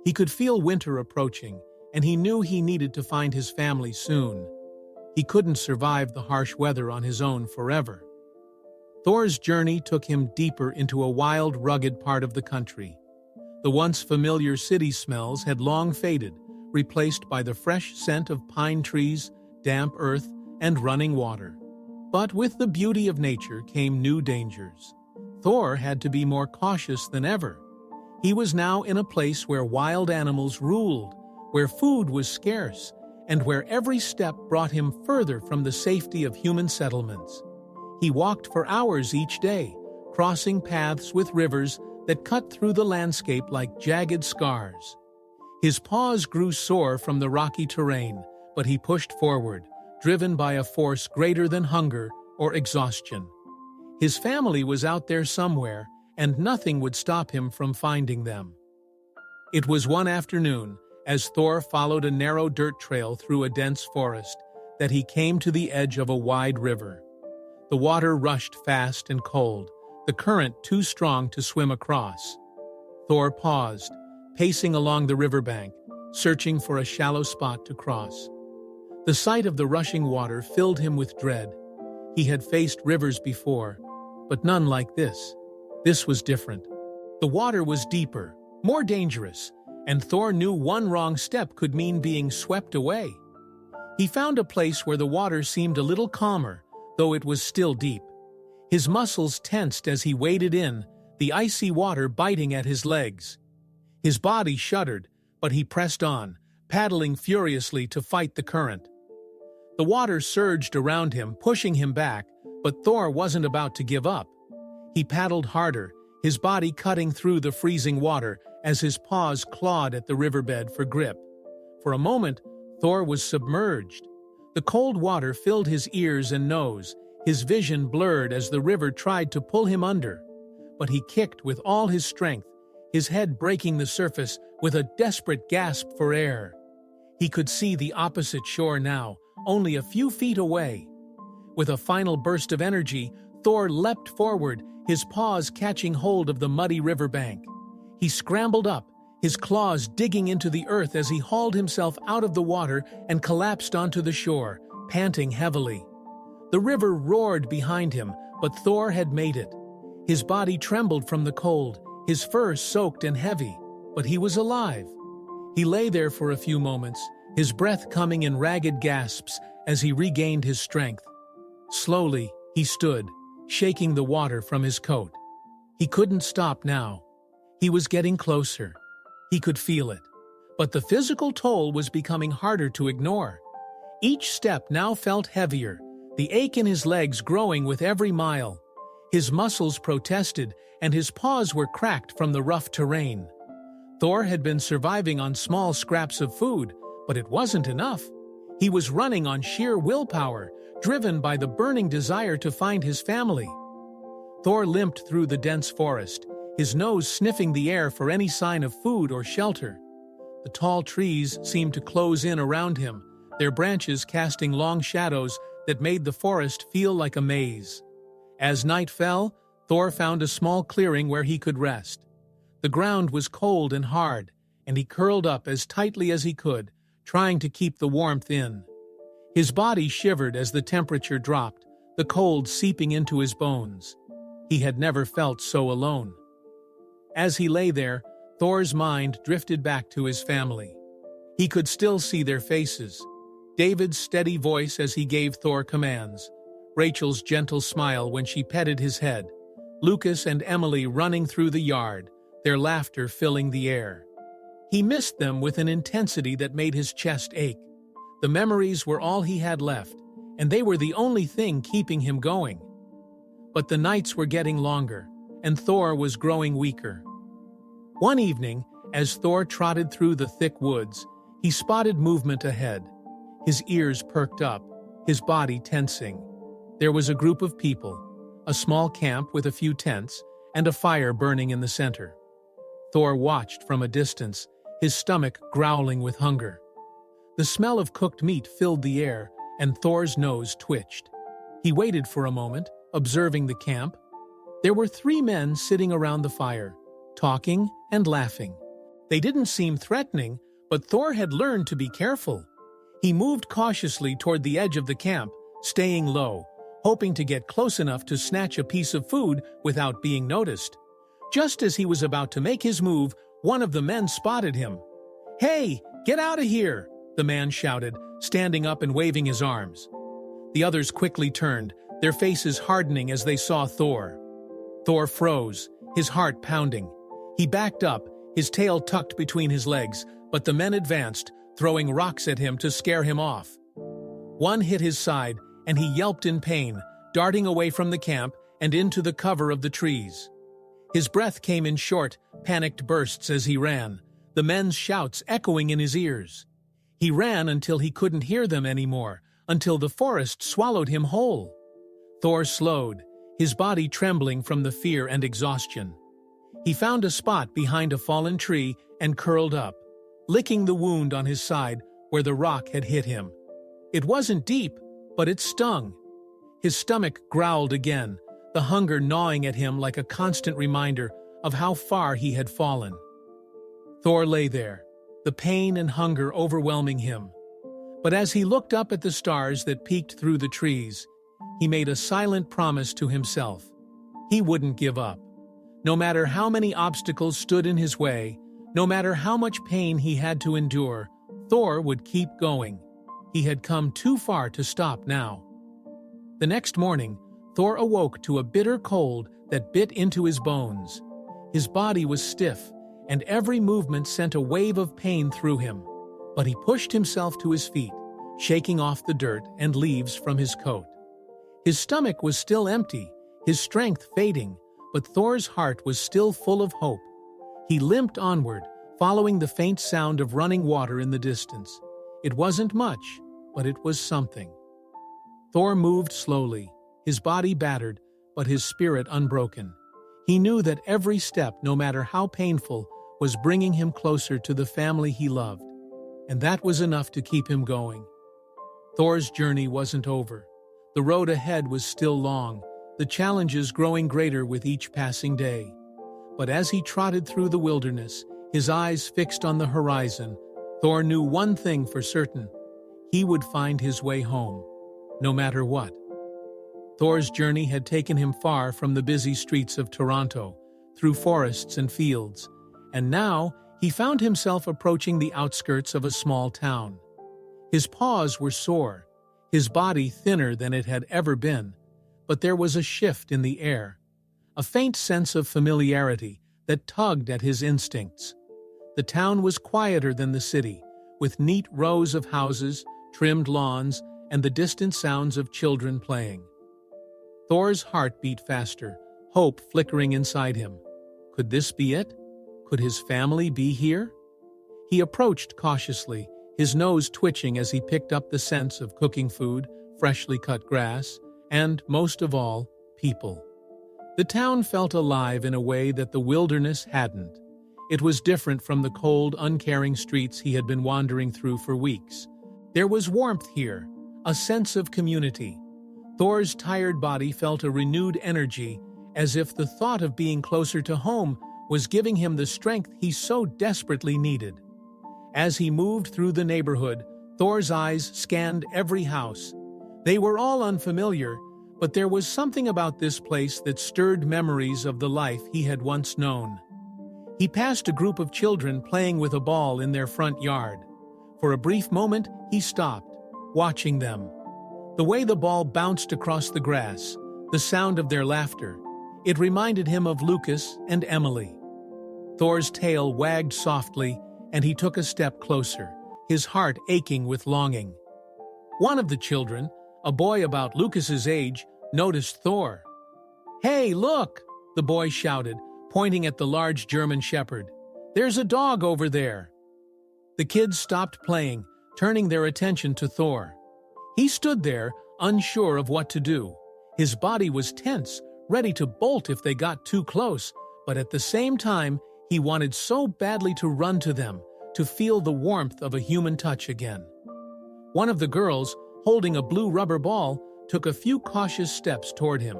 He could feel winter approaching, and he knew he needed to find his family soon. He couldn't survive the harsh weather on his own forever. Thor's journey took him deeper into a wild, rugged part of the country. The once familiar city smells had long faded, replaced by the fresh scent of pine trees, damp earth, and running water. But with the beauty of nature came new dangers. Thor had to be more cautious than ever. He was now in a place where wild animals ruled, where food was scarce, and where every step brought him further from the safety of human settlements. He walked for hours each day, crossing paths with rivers that cut through the landscape like jagged scars. His paws grew sore from the rocky terrain, but he pushed forward, driven by a force greater than hunger or exhaustion. His family was out there somewhere, and nothing would stop him from finding them. It was one afternoon, as Thor followed a narrow dirt trail through a dense forest, that he came to the edge of a wide river. The water rushed fast and cold, the current too strong to swim across. Thor paused, pacing along the riverbank, searching for a shallow spot to cross. The sight of the rushing water filled him with dread. He had faced rivers before, but none like this. This was different. The water was deeper, more dangerous, and Thor knew one wrong step could mean being swept away. He found a place where the water seemed a little calmer, though it was still deep. His muscles tensed as he waded in, the icy water biting at his legs. His body shuddered, but he pressed on, paddling furiously to fight the current. The water surged around him, pushing him back, but Thor wasn't about to give up. He paddled harder, his body cutting through the freezing water as his paws clawed at the riverbed for grip. For a moment, Thor was submerged. The cold water filled his ears and nose, his vision blurred as the river tried to pull him under. But he kicked with all his strength, his head breaking the surface with a desperate gasp for air. He could see the opposite shore now, only a few feet away. With a final burst of energy, Thor leapt forward, his paws catching hold of the muddy riverbank. He scrambled up, his claws digging into the earth as he hauled himself out of the water and collapsed onto the shore, panting heavily. The river roared behind him, but Thor had made it. His body trembled from the cold, his fur soaked and heavy, but he was alive. He lay there for a few moments, his breath coming in ragged gasps as he regained his strength. Slowly, he stood, shaking the water from his coat. He couldn't stop now. He was getting closer. He could feel it. But the physical toll was becoming harder to ignore. Each step now felt heavier, the ache in his legs growing with every mile. His muscles protested, and his paws were cracked from the rough terrain. Thor had been surviving on small scraps of food, but it wasn't enough. He was running on sheer willpower, driven by the burning desire to find his family. Thor limped through the dense forest, his nose sniffing the air for any sign of food or shelter. The tall trees seemed to close in around him, their branches casting long shadows that made the forest feel like a maze. As night fell, Thor found a small clearing where he could rest. The ground was cold and hard, and he curled up as tightly as he could, trying to keep the warmth in. His body shivered as the temperature dropped, the cold seeping into his bones. He had never felt so alone. As he lay there, Thor's mind drifted back to his family. He could still see their faces, David's steady voice as he gave Thor commands, Rachel's gentle smile when she petted his head, Lucas and Emily running through the yard, their laughter filling the air. He missed them with an intensity that made his chest ache. The memories were all he had left, and they were the only thing keeping him going. But the nights were getting longer, and Thor was growing weaker. One evening, as Thor trotted through the thick woods, he spotted movement ahead. His ears perked up, his body tensing. There was a group of people, a small camp with a few tents, and a fire burning in the center. Thor watched from a distance, his stomach growling with hunger. The smell of cooked meat filled the air, and Thor's nose twitched. He waited for a moment, observing the camp. There were 3 men sitting around the fire, talking and laughing. They didn't seem threatening, but Thor had learned to be careful. He moved cautiously toward the edge of the camp, staying low, hoping to get close enough to snatch a piece of food without being noticed. Just as he was about to make his move, one of the men spotted him. "Hey, get out of here!" the man shouted, standing up and waving his arms. The others quickly turned, their faces hardening as they saw Thor. Thor froze, his heart pounding. He backed up, his tail tucked between his legs, but the men advanced, throwing rocks at him to scare him off. One hit his side, and he yelped in pain, darting away from the camp and into the cover of the trees. His breath came in short, panicked bursts as he ran, the men's shouts echoing in his ears. He ran until he couldn't hear them anymore, until the forest swallowed him whole. Thor slowed, his body trembling from the fear and exhaustion. He found a spot behind a fallen tree and curled up, licking the wound on his side where the rock had hit him. It wasn't deep, but it stung. His stomach growled again, the hunger gnawing at him like a constant reminder of how far he had fallen. Thor lay there, the pain and hunger overwhelming him. But as he looked up at the stars that peeked through the trees, he made a silent promise to himself. He wouldn't give up. No matter how many obstacles stood in his way, no matter how much pain he had to endure, Thor would keep going. He had come too far to stop now. The next morning, Thor awoke to a bitter cold that bit into his bones. His body was stiff, and every movement sent a wave of pain through him. But he pushed himself to his feet, shaking off the dirt and leaves from his coat. His stomach was still empty, his strength fading, but Thor's heart was still full of hope. He limped onward, following the faint sound of running water in the distance. It wasn't much, but it was something. Thor moved slowly, his body battered, but his spirit unbroken. He knew that every step, no matter how painful, was bringing him closer to the family he loved, and that was enough to keep him going. Thor's journey wasn't over. The road ahead was still long, the challenges growing greater with each passing day. But as he trotted through the wilderness, his eyes fixed on the horizon, Thor knew one thing for certain: he would find his way home, no matter what. Thor's journey had taken him far from the busy streets of Toronto, through forests and fields, and now he found himself approaching the outskirts of a small town. His paws were sore, his body thinner than it had ever been, but there was a shift in the air, a faint sense of familiarity that tugged at his instincts. The town was quieter than the city, with neat rows of houses, trimmed lawns, and the distant sounds of children playing. Thor's heart beat faster, hope flickering inside him. Could this be it? Could his family be here? He approached cautiously, his nose twitching as he picked up the scents of cooking food, freshly cut grass, and, most of all, people. The town felt alive in a way that the wilderness hadn't. It was different from the cold, uncaring streets he had been wandering through for weeks. There was warmth here, a sense of community. Thor's tired body felt a renewed energy, as if the thought of being closer to home was giving him the strength he so desperately needed. As he moved through the neighborhood, Thor's eyes scanned every house. They were all unfamiliar, but there was something about this place that stirred memories of the life he had once known. He passed a group of children playing with a ball in their front yard. For a brief moment, he stopped, watching them. The way the ball bounced across the grass, the sound of their laughter, it reminded him of Lucas and Emily. Thor's tail wagged softly, and he took a step closer, his heart aching with longing. One of the children, a boy about Lucas's age, noticed Thor. "Hey, look!" the boy shouted, pointing at the large German shepherd. "There's a dog over there." The kids stopped playing, turning their attention to Thor. He stood there, unsure of what to do. His body was tense, ready to bolt if they got too close, but at the same time, he wanted so badly to run to them, to feel the warmth of a human touch again. One of the girls, holding a blue rubber ball, took a few cautious steps toward him.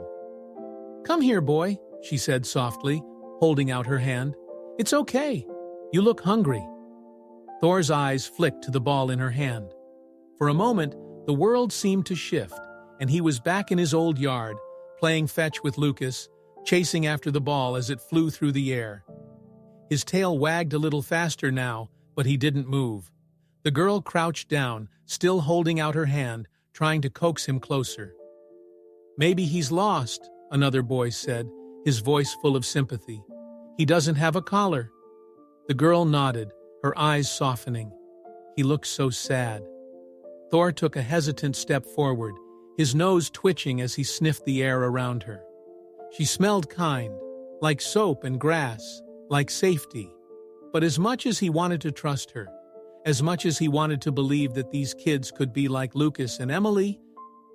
"Come here, boy," she said softly, holding out her hand. "It's okay. You look hungry." Thor's eyes flicked to the ball in her hand. For a moment, the world seemed to shift, and he was back in his old yard, playing fetch with Lucas, chasing after the ball as it flew through the air. His tail wagged a little faster now, but he didn't move. The girl crouched down, still holding out her hand, trying to coax him closer. "Maybe he's lost," another boy said, his voice full of sympathy. "He doesn't have a collar." The girl nodded, her eyes softening. He looked so sad. Thor took a hesitant step forward, his nose twitching as he sniffed the air around her. She smelled kind, like soap and grass, like safety. But as much as he wanted to trust her, as much as he wanted to believe that these kids could be like Lucas and Emily,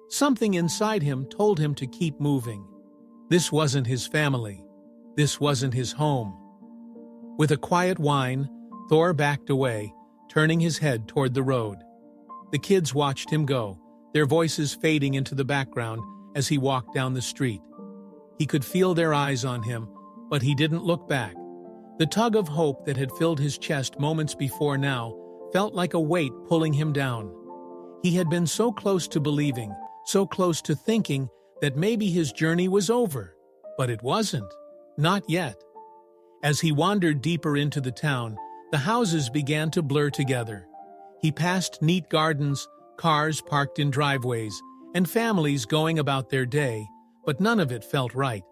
something inside him told him to keep moving. This wasn't his family. This wasn't his home. With a quiet whine, Thor backed away, turning his head toward the road. The kids watched him go, their voices fading into the background as he walked down the street. He could feel their eyes on him, but he didn't look back. The tug of hope that had filled his chest moments before now felt like a weight pulling him down. He had been so close to believing, so close to thinking that maybe his journey was over. But it wasn't. Not yet. As he wandered deeper into the town, the houses began to blur together. He passed neat gardens, cars parked in driveways, and families going about their day, but none of it felt right.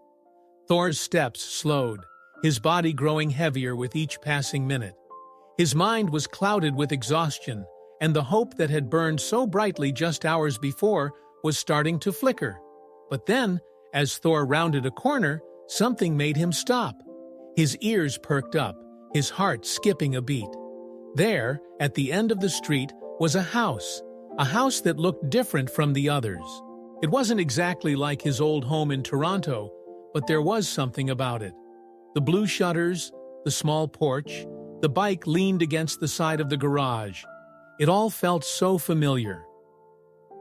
Thor's steps slowed, his body growing heavier with each passing minute. His mind was clouded with exhaustion, and the hope that had burned so brightly just hours before was starting to flicker. But then, as Thor rounded a corner, something made him stop. His ears perked up, his heart skipping a beat. There, at the end of the street, was a house that looked different from the others. It wasn't exactly like his old home in Toronto, but there was something about it. The blue shutters, the small porch, the bike leaned against the side of the garage. It all felt so familiar.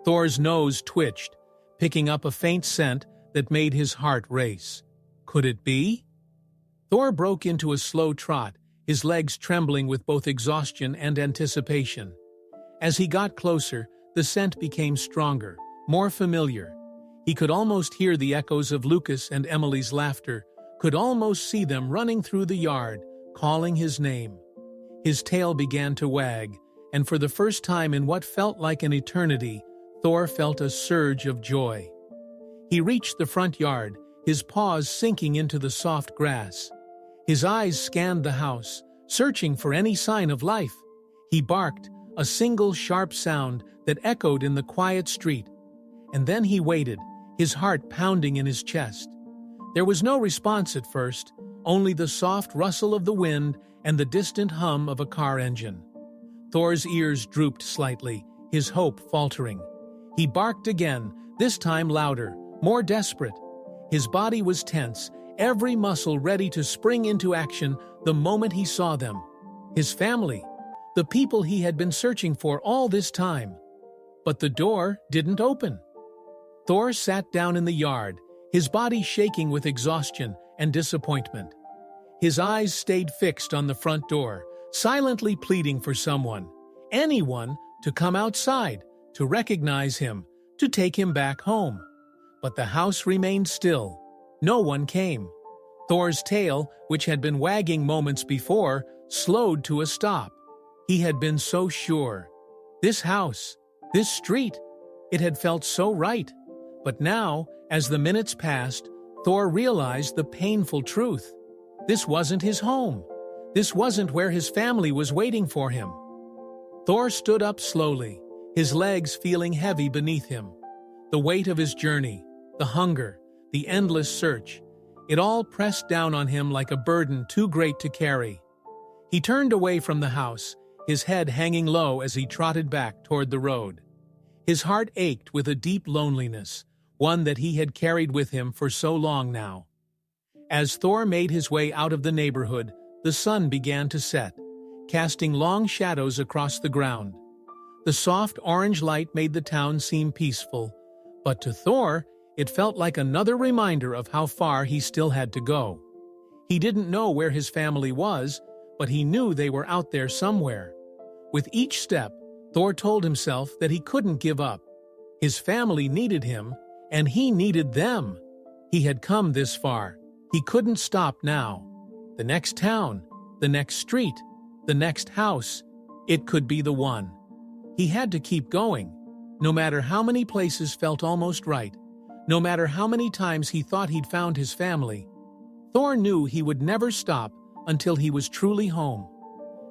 Thor's nose twitched, picking up a faint scent that made his heart race. Could it be? Thor broke into a slow trot, his legs trembling with both exhaustion and anticipation. As he got closer, the scent became stronger, more familiar. He could almost hear the echoes of Lucas and Emily's laughter, could almost see them running through the yard, calling his name. His tail began to wag, and for the first time in what felt like an eternity, Thor felt a surge of joy. He reached the front yard, his paws sinking into the soft grass. His eyes scanned the house, searching for any sign of life. He barked, a single sharp sound that echoed in the quiet street. And then he waited, his heart pounding in his chest. There was no response at first, only the soft rustle of the wind and the distant hum of a car engine. Thor's ears drooped slightly, his hope faltering. He barked again, this time louder, more desperate. His body was tense, every muscle ready to spring into action the moment he saw them. His family, the people he had been searching for all this time. But the door didn't open. Thor sat down in the yard, his body shaking with exhaustion and disappointment. His eyes stayed fixed on the front door, silently pleading for someone, anyone, to come outside, to recognize him, to take him back home. But the house remained still. No one came. Thor's tail, which had been wagging moments before, slowed to a stop. He had been so sure. This house, this street, it had felt so right. But now, as the minutes passed, Thor realized the painful truth. This wasn't his home. This wasn't where his family was waiting for him. Thor stood up slowly, his legs feeling heavy beneath him. The weight of his journey, the hunger, the endless search, it all pressed down on him like a burden too great to carry. He turned away from the house, his head hanging low as he trotted back toward the road. His heart ached with a deep loneliness, one that he had carried with him for so long now. As Thor made his way out of the neighborhood, the sun began to set, casting long shadows across the ground. The soft orange light made the town seem peaceful, but to Thor, it felt like another reminder of how far he still had to go. He didn't know where his family was, but he knew they were out there somewhere. With each step, Thor told himself that he couldn't give up. His family needed him, and he needed them. He had come this far. He couldn't stop now. The next town, the next street, the next house, it could be the one. He had to keep going, no matter how many places felt almost right, no matter how many times he thought he'd found his family. Thor knew he would never stop until he was truly home.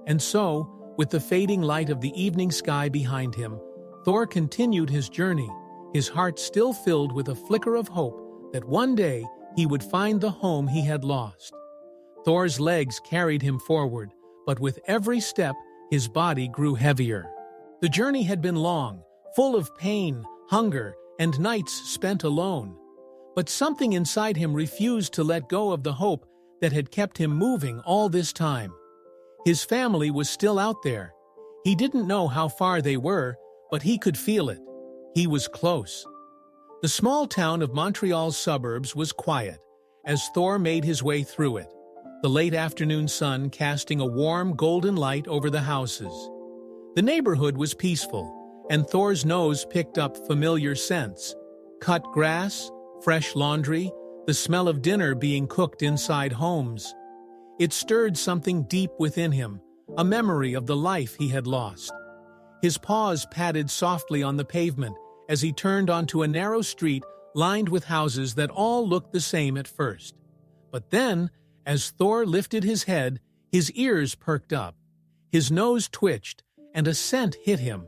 And so, with the fading light of the evening sky behind him, Thor continued his journey, his heart still filled with a flicker of hope that one day he would find the home he had lost. Thor's legs carried him forward, but with every step, his body grew heavier. The journey had been long, full of pain, hunger, and nights spent alone. But something inside him refused to let go of the hope that had kept him moving all this time. His family was still out there. He didn't know how far they were, but he could feel it. He was close. The small town of Montreal's suburbs was quiet as Thor made his way through it, the late afternoon sun casting a warm golden light over the houses. The neighborhood was peaceful, and Thor's nose picked up familiar scents: cut grass, fresh laundry, the smell of dinner being cooked inside homes. It stirred something deep within him, a memory of the life he had lost. His paws padded softly on the pavement as he turned onto a narrow street lined with houses that all looked the same at first. But then, as Thor lifted his head, his ears perked up. His nose twitched, and a scent hit him,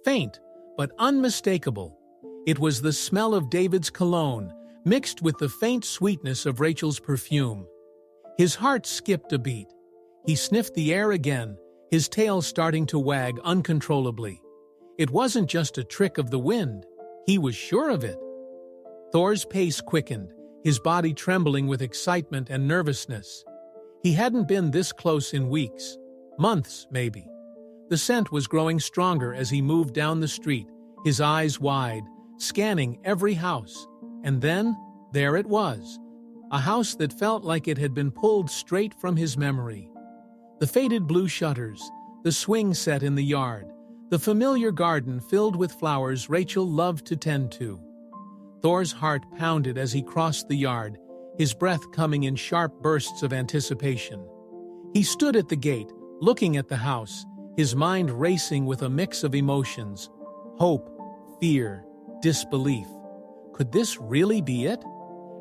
faint but unmistakable. It was the smell of David's cologne, mixed with the faint sweetness of Rachel's perfume. His heart skipped a beat. He sniffed the air again, his tail starting to wag uncontrollably. It wasn't just a trick of the wind. He was sure of it. Thor's pace quickened, his body trembling with excitement and nervousness. He hadn't been this close in weeks, months maybe. The scent was growing stronger as he moved down the street, his eyes wide, scanning every house. And then, there it was, a house that felt like it had been pulled straight from his memory. The faded blue shutters, the swing set in the yard, the familiar garden filled with flowers Rachel loved to tend to. Thor's heart pounded as he crossed the yard, his breath coming in sharp bursts of anticipation. He stood at the gate, looking at the house, his mind racing with a mix of emotions: hope, fear, disbelief. Could this really be it?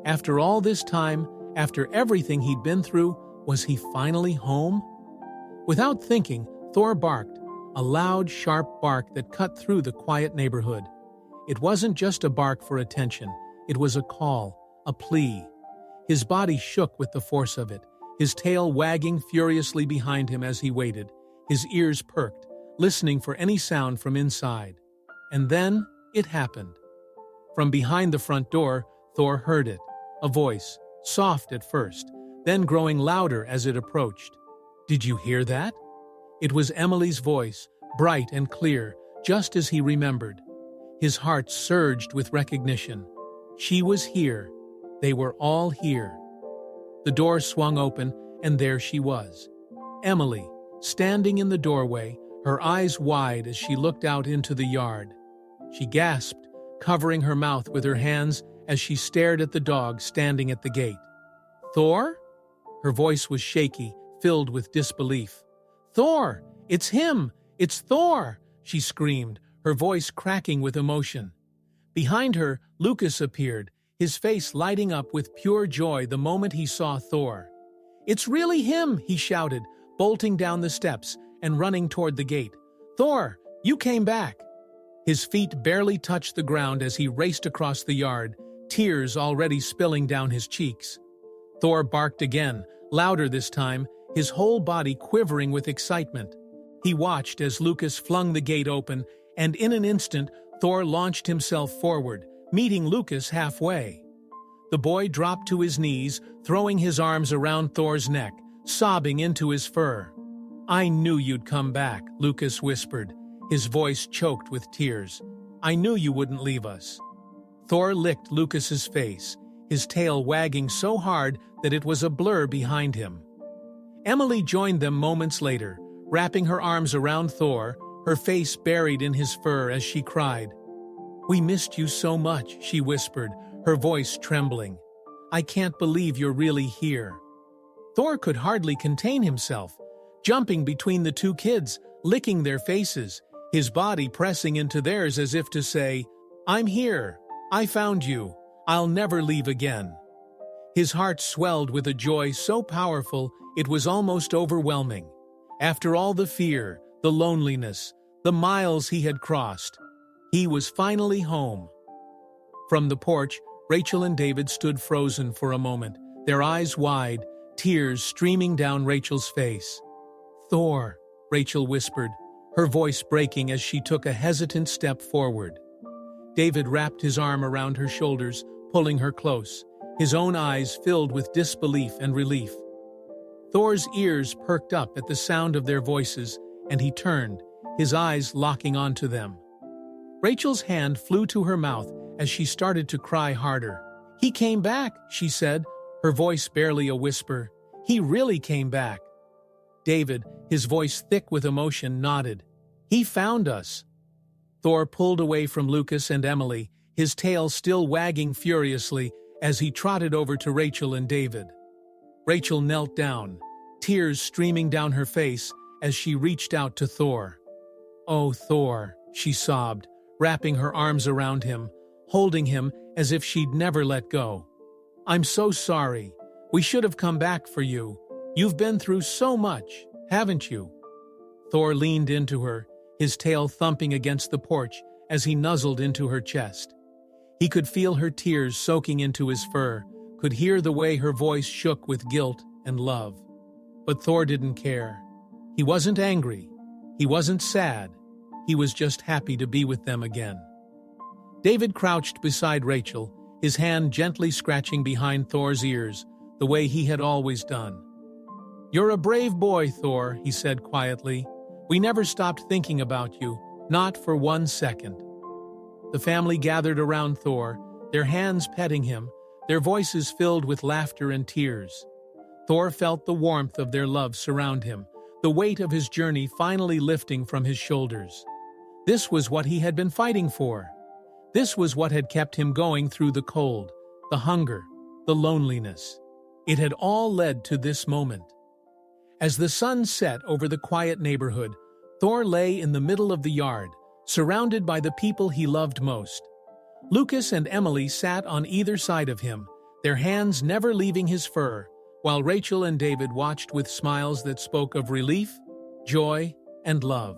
After all this time, after everything he'd been through, was he finally home? Without thinking, Thor barked, a loud, sharp bark that cut through the quiet neighborhood. It wasn't just a bark for attention, it was a call, a plea. His body shook with the force of it, his tail wagging furiously behind him as he waited, his ears perked, listening for any sound from inside. And then it happened. From behind the front door, Thor heard it, a voice, soft at first, then growing louder as it approached. "Did you hear that?" It was Emily's voice, bright and clear, just as he remembered. His heart surged with recognition. She was here. They were all here. The door swung open, and there she was. Emily, standing in the doorway, her eyes wide as she looked out into the yard. She gasped, covering her mouth with her hands as she stared at the dog standing at the gate. "Thor?" Her voice was shaky, filled with disbelief. "Thor! It's him! It's Thor!" she screamed, her voice cracking with emotion. Behind her, Lucas appeared, his face lighting up with pure joy the moment he saw Thor. "It's really him!" he shouted, bolting down the steps and running toward the gate. "Thor, you came back!" His feet barely touched the ground as he raced across the yard, tears already spilling down his cheeks. Thor barked again, louder this time, his whole body quivering with excitement. He watched as Lucas flung the gate open, and in an instant, Thor launched himself forward, meeting Lucas halfway. The boy dropped to his knees, throwing his arms around Thor's neck, sobbing into his fur. "I knew you'd come back," Lucas whispered, his voice choked with tears. "I knew you wouldn't leave us." Thor licked Lucas's face, his tail wagging so hard that it was a blur behind him. Emily joined them moments later, wrapping her arms around Thor, her face buried in his fur as she cried. "We missed you so much," she whispered, her voice trembling. "I can't believe you're really here." Thor could hardly contain himself, jumping between the two kids, licking their faces, his body pressing into theirs as if to say, "I'm here. I found you. I'll never leave again." His heart swelled with a joy so powerful it was almost overwhelming. After all the fear, the loneliness, the miles he had crossed, he was finally home. From the porch, Rachel and David stood frozen for a moment, their eyes wide, tears streaming down Rachel's face. "Thor," Rachel whispered, her voice breaking as she took a hesitant step forward. David wrapped his arm around her shoulders, pulling her close, his own eyes filled with disbelief and relief. Thor's ears perked up at the sound of their voices, and he turned, his eyes locking onto them. Rachel's hand flew to her mouth as she started to cry harder. "He came back," she said, her voice barely a whisper. "He really came back." David, his voice thick with emotion, nodded. "He found us." Thor pulled away from Lucas and Emily, his tail still wagging furiously as he trotted over to Rachel and David. Rachel knelt down, tears streaming down her face as she reached out to Thor. "Oh, Thor," she sobbed, wrapping her arms around him, holding him as if she'd never let go. "I'm so sorry. We should have come back for you. You've been through so much, haven't you?" Thor leaned into her, his tail thumping against the porch as he nuzzled into her chest. He could feel her tears soaking into his fur, could hear the way her voice shook with guilt and love. But Thor didn't care. He wasn't angry. He wasn't sad. He was just happy to be with them again. David crouched beside Rachel, his hand gently scratching behind Thor's ears, the way he had always done. "You're a brave boy, Thor," he said quietly. "We never stopped thinking about you, not for 1 second." The family gathered around Thor, their hands petting him, their voices filled with laughter and tears. Thor felt the warmth of their love surround him, the weight of his journey finally lifting from his shoulders. This was what he had been fighting for. This was what had kept him going through the cold, the hunger, the loneliness. It had all led to this moment. As the sun set over the quiet neighborhood, Thor lay in the middle of the yard, surrounded by the people he loved most. Lucas and Emily sat on either side of him, their hands never leaving his fur, while Rachel and David watched with smiles that spoke of relief, joy, and love.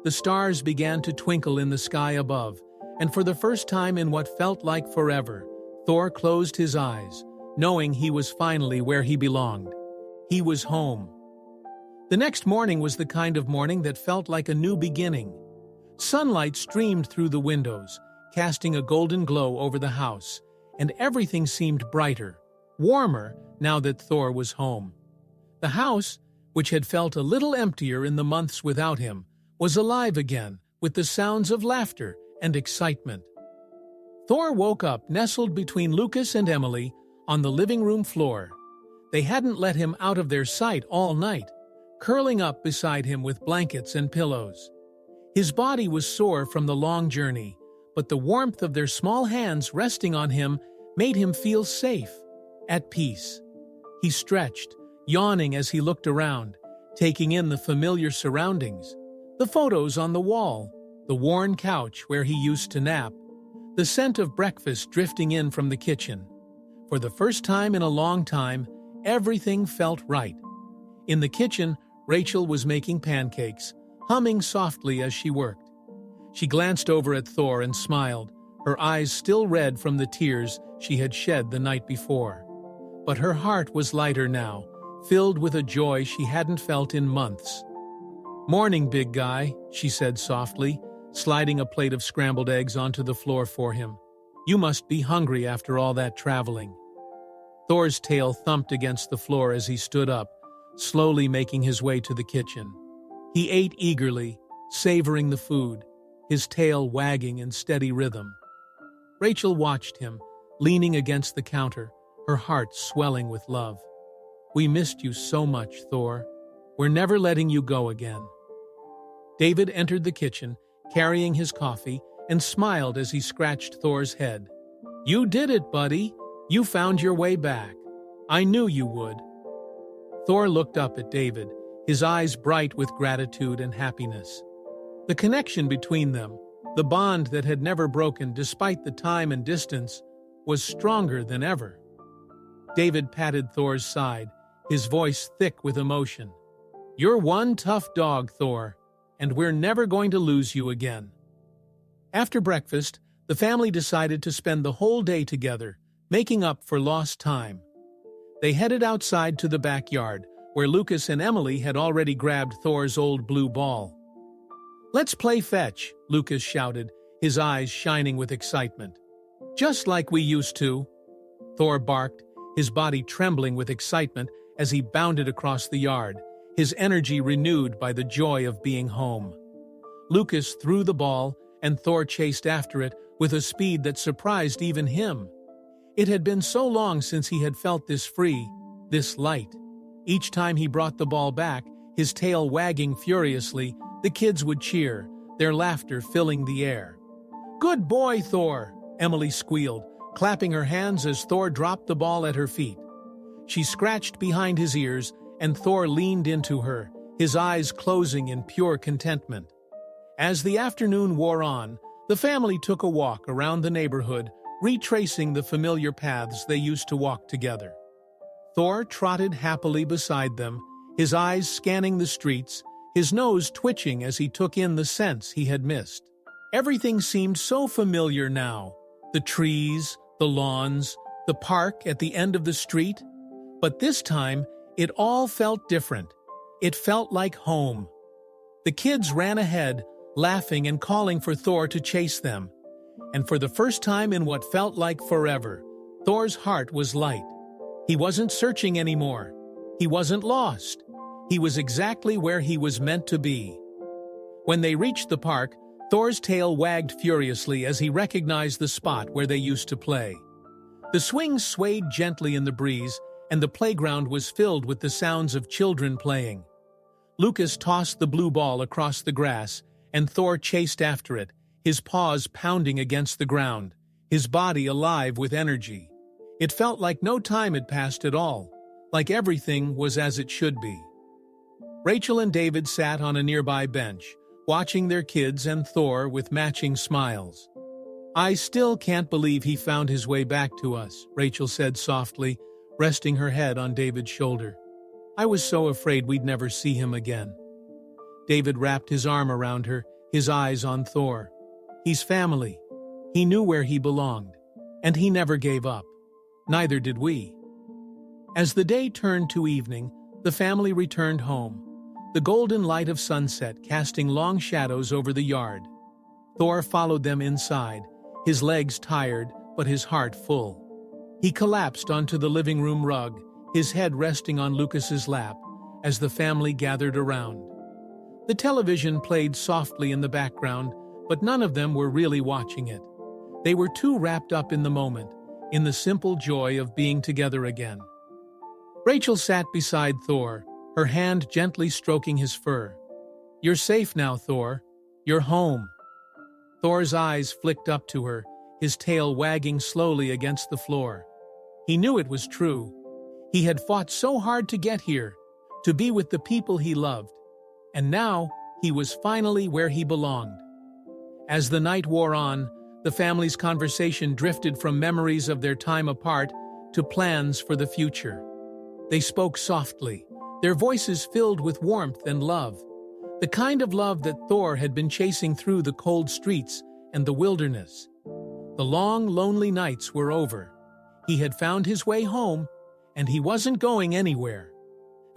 The stars began to twinkle in the sky above, and for the first time in what felt like forever, Thor closed his eyes, knowing he was finally where he belonged, He was home. The next morning was the kind of morning that felt like a new beginning. Sunlight streamed through the windows, casting a golden glow over the house, and everything seemed brighter, warmer now that Thor was home. The house, which had felt a little emptier in the months without him, was alive again with the sounds of laughter and excitement. Thor woke up nestled between Lucas and Emily on the living room floor. They hadn't let him out of their sight all night, curling up beside him with blankets and pillows. His body was sore from the long journey, but the warmth of their small hands resting on him made him feel safe, at peace. He stretched, yawning as he looked around, taking in the familiar surroundings, the photos on the wall, the worn couch where he used to nap, the scent of breakfast drifting in from the kitchen. For the first time in a long time, everything felt right. In the kitchen, Rachel was making pancakes, humming softly as she worked. She glanced over at Thor and smiled, her eyes still red from the tears she had shed the night before. But her heart was lighter now, filled with a joy she hadn't felt in months. "Morning, big guy," she said softly, sliding a plate of scrambled eggs onto the floor for him. "You must be hungry after all that traveling." Thor's tail thumped against the floor as he stood up, slowly making his way to the kitchen. He ate eagerly, savoring the food, his tail wagging in steady rhythm. Rachel watched him, leaning against the counter, her heart swelling with love. "We missed you so much, Thor. We're never letting you go again." David entered the kitchen, carrying his coffee, and smiled as he scratched Thor's head. "You did it, buddy. You found your way back. I knew you would." Thor looked up at David, his eyes bright with gratitude and happiness. The connection between them, the bond that had never broken despite the time and distance, was stronger than ever. David patted Thor's side, his voice thick with emotion. "You're one tough dog, Thor, and we're never going to lose you again." After breakfast, the family decided to spend the whole day together, making up for lost time. They headed outside to the backyard, where Lucas and Emily had already grabbed Thor's old blue ball. "Let's play fetch," Lucas shouted, his eyes shining with excitement. "Just like we used to," Thor barked, his body trembling with excitement as he bounded across the yard, his energy renewed by the joy of being home. Lucas threw the ball, and Thor chased after it with a speed that surprised even him. It had been so long since he had felt this free, this light. Each time he brought the ball back, his tail wagging furiously, the kids would cheer, their laughter filling the air. "Good boy, Thor!" Emily squealed, clapping her hands as Thor dropped the ball at her feet. She scratched behind his ears, and Thor leaned into her, his eyes closing in pure contentment. As the afternoon wore on, the family took a walk around the neighborhood, retracing the familiar paths they used to walk together. Thor trotted happily beside them, his eyes scanning the streets, his nose twitching as he took in the scents he had missed. Everything seemed so familiar now, the trees, the lawns, the park at the end of the street. But this time, it all felt different. It felt like home. The kids ran ahead, laughing and calling for Thor to chase them. And for the first time in what felt like forever, Thor's heart was light. He wasn't searching anymore. He wasn't lost. He was exactly where he was meant to be. When they reached the park, Thor's tail wagged furiously as he recognized the spot where they used to play. The swings swayed gently in the breeze, and the playground was filled with the sounds of children playing. Lucas tossed the blue ball across the grass, and Thor chased after it, his paws pounding against the ground, his body alive with energy. It felt like no time had passed at all, like everything was as it should be. Rachel and David sat on a nearby bench, watching their kids and Thor with matching smiles. "I still can't believe he found his way back to us," Rachel said softly, resting her head on David's shoulder. "I was so afraid we'd never see him again." David wrapped his arm around her, his eyes on Thor. He's family. He knew where he belonged, and he never gave up. Neither did we. As the day turned to evening, The family returned home, the golden light of sunset casting long shadows over the yard. Thor followed them inside, his legs tired but his heart full. He collapsed onto the living room rug, his head resting on Lucas's lap, as the family gathered around. The television played softly in the background, but none of them were really watching it. They were too wrapped up in the moment, in the simple joy of being together again. Rachel sat beside Thor, her hand gently stroking his fur. "You're safe now, Thor. You're home." Thor's eyes flicked up to her, his tail wagging slowly against the floor. He knew it was true. He had fought so hard to get here, to be with the people he loved. And now, he was finally where he belonged. As the night wore on, the family's conversation drifted from memories of their time apart to plans for the future. They spoke softly, their voices filled with warmth and love, the kind of love that Thor had been chasing through the cold streets and the wilderness. The long, lonely nights were over. He had found his way home, and he wasn't going anywhere.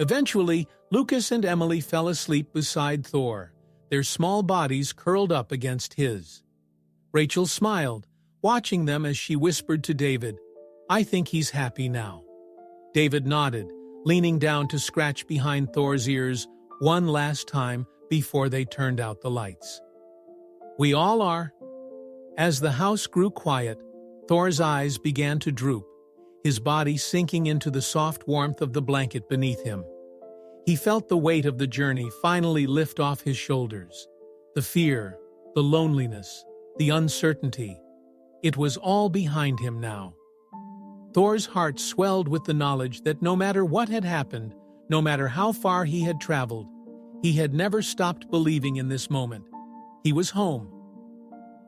Eventually, Lucas and Emily fell asleep beside Thor, their small bodies curled up against his. Rachel smiled, watching them as she whispered to David, "I think he's happy now." David nodded, leaning down to scratch behind Thor's ears one last time before they turned out the lights. "We all are." As the house grew quiet, Thor's eyes began to droop, his body sinking into the soft warmth of the blanket beneath him. He felt the weight of the journey finally lift off his shoulders. The fear, the loneliness, the uncertainty. It was all behind him now. Thor's heart swelled with the knowledge that no matter what had happened, no matter how far he had traveled, he had never stopped believing in this moment. He was home.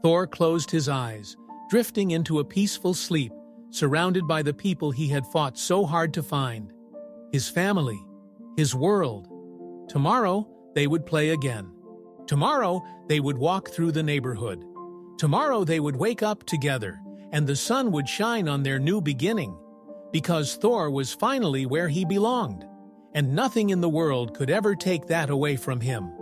Thor closed his eyes, drifting into a peaceful sleep, surrounded by the people he had fought so hard to find. His family, his world. Tomorrow, they would play again. Tomorrow, they would walk through the neighborhood. Tomorrow, they would wake up together, and the sun would shine on their new beginning. Because Thor was finally where he belonged, and nothing in the world could ever take that away from him.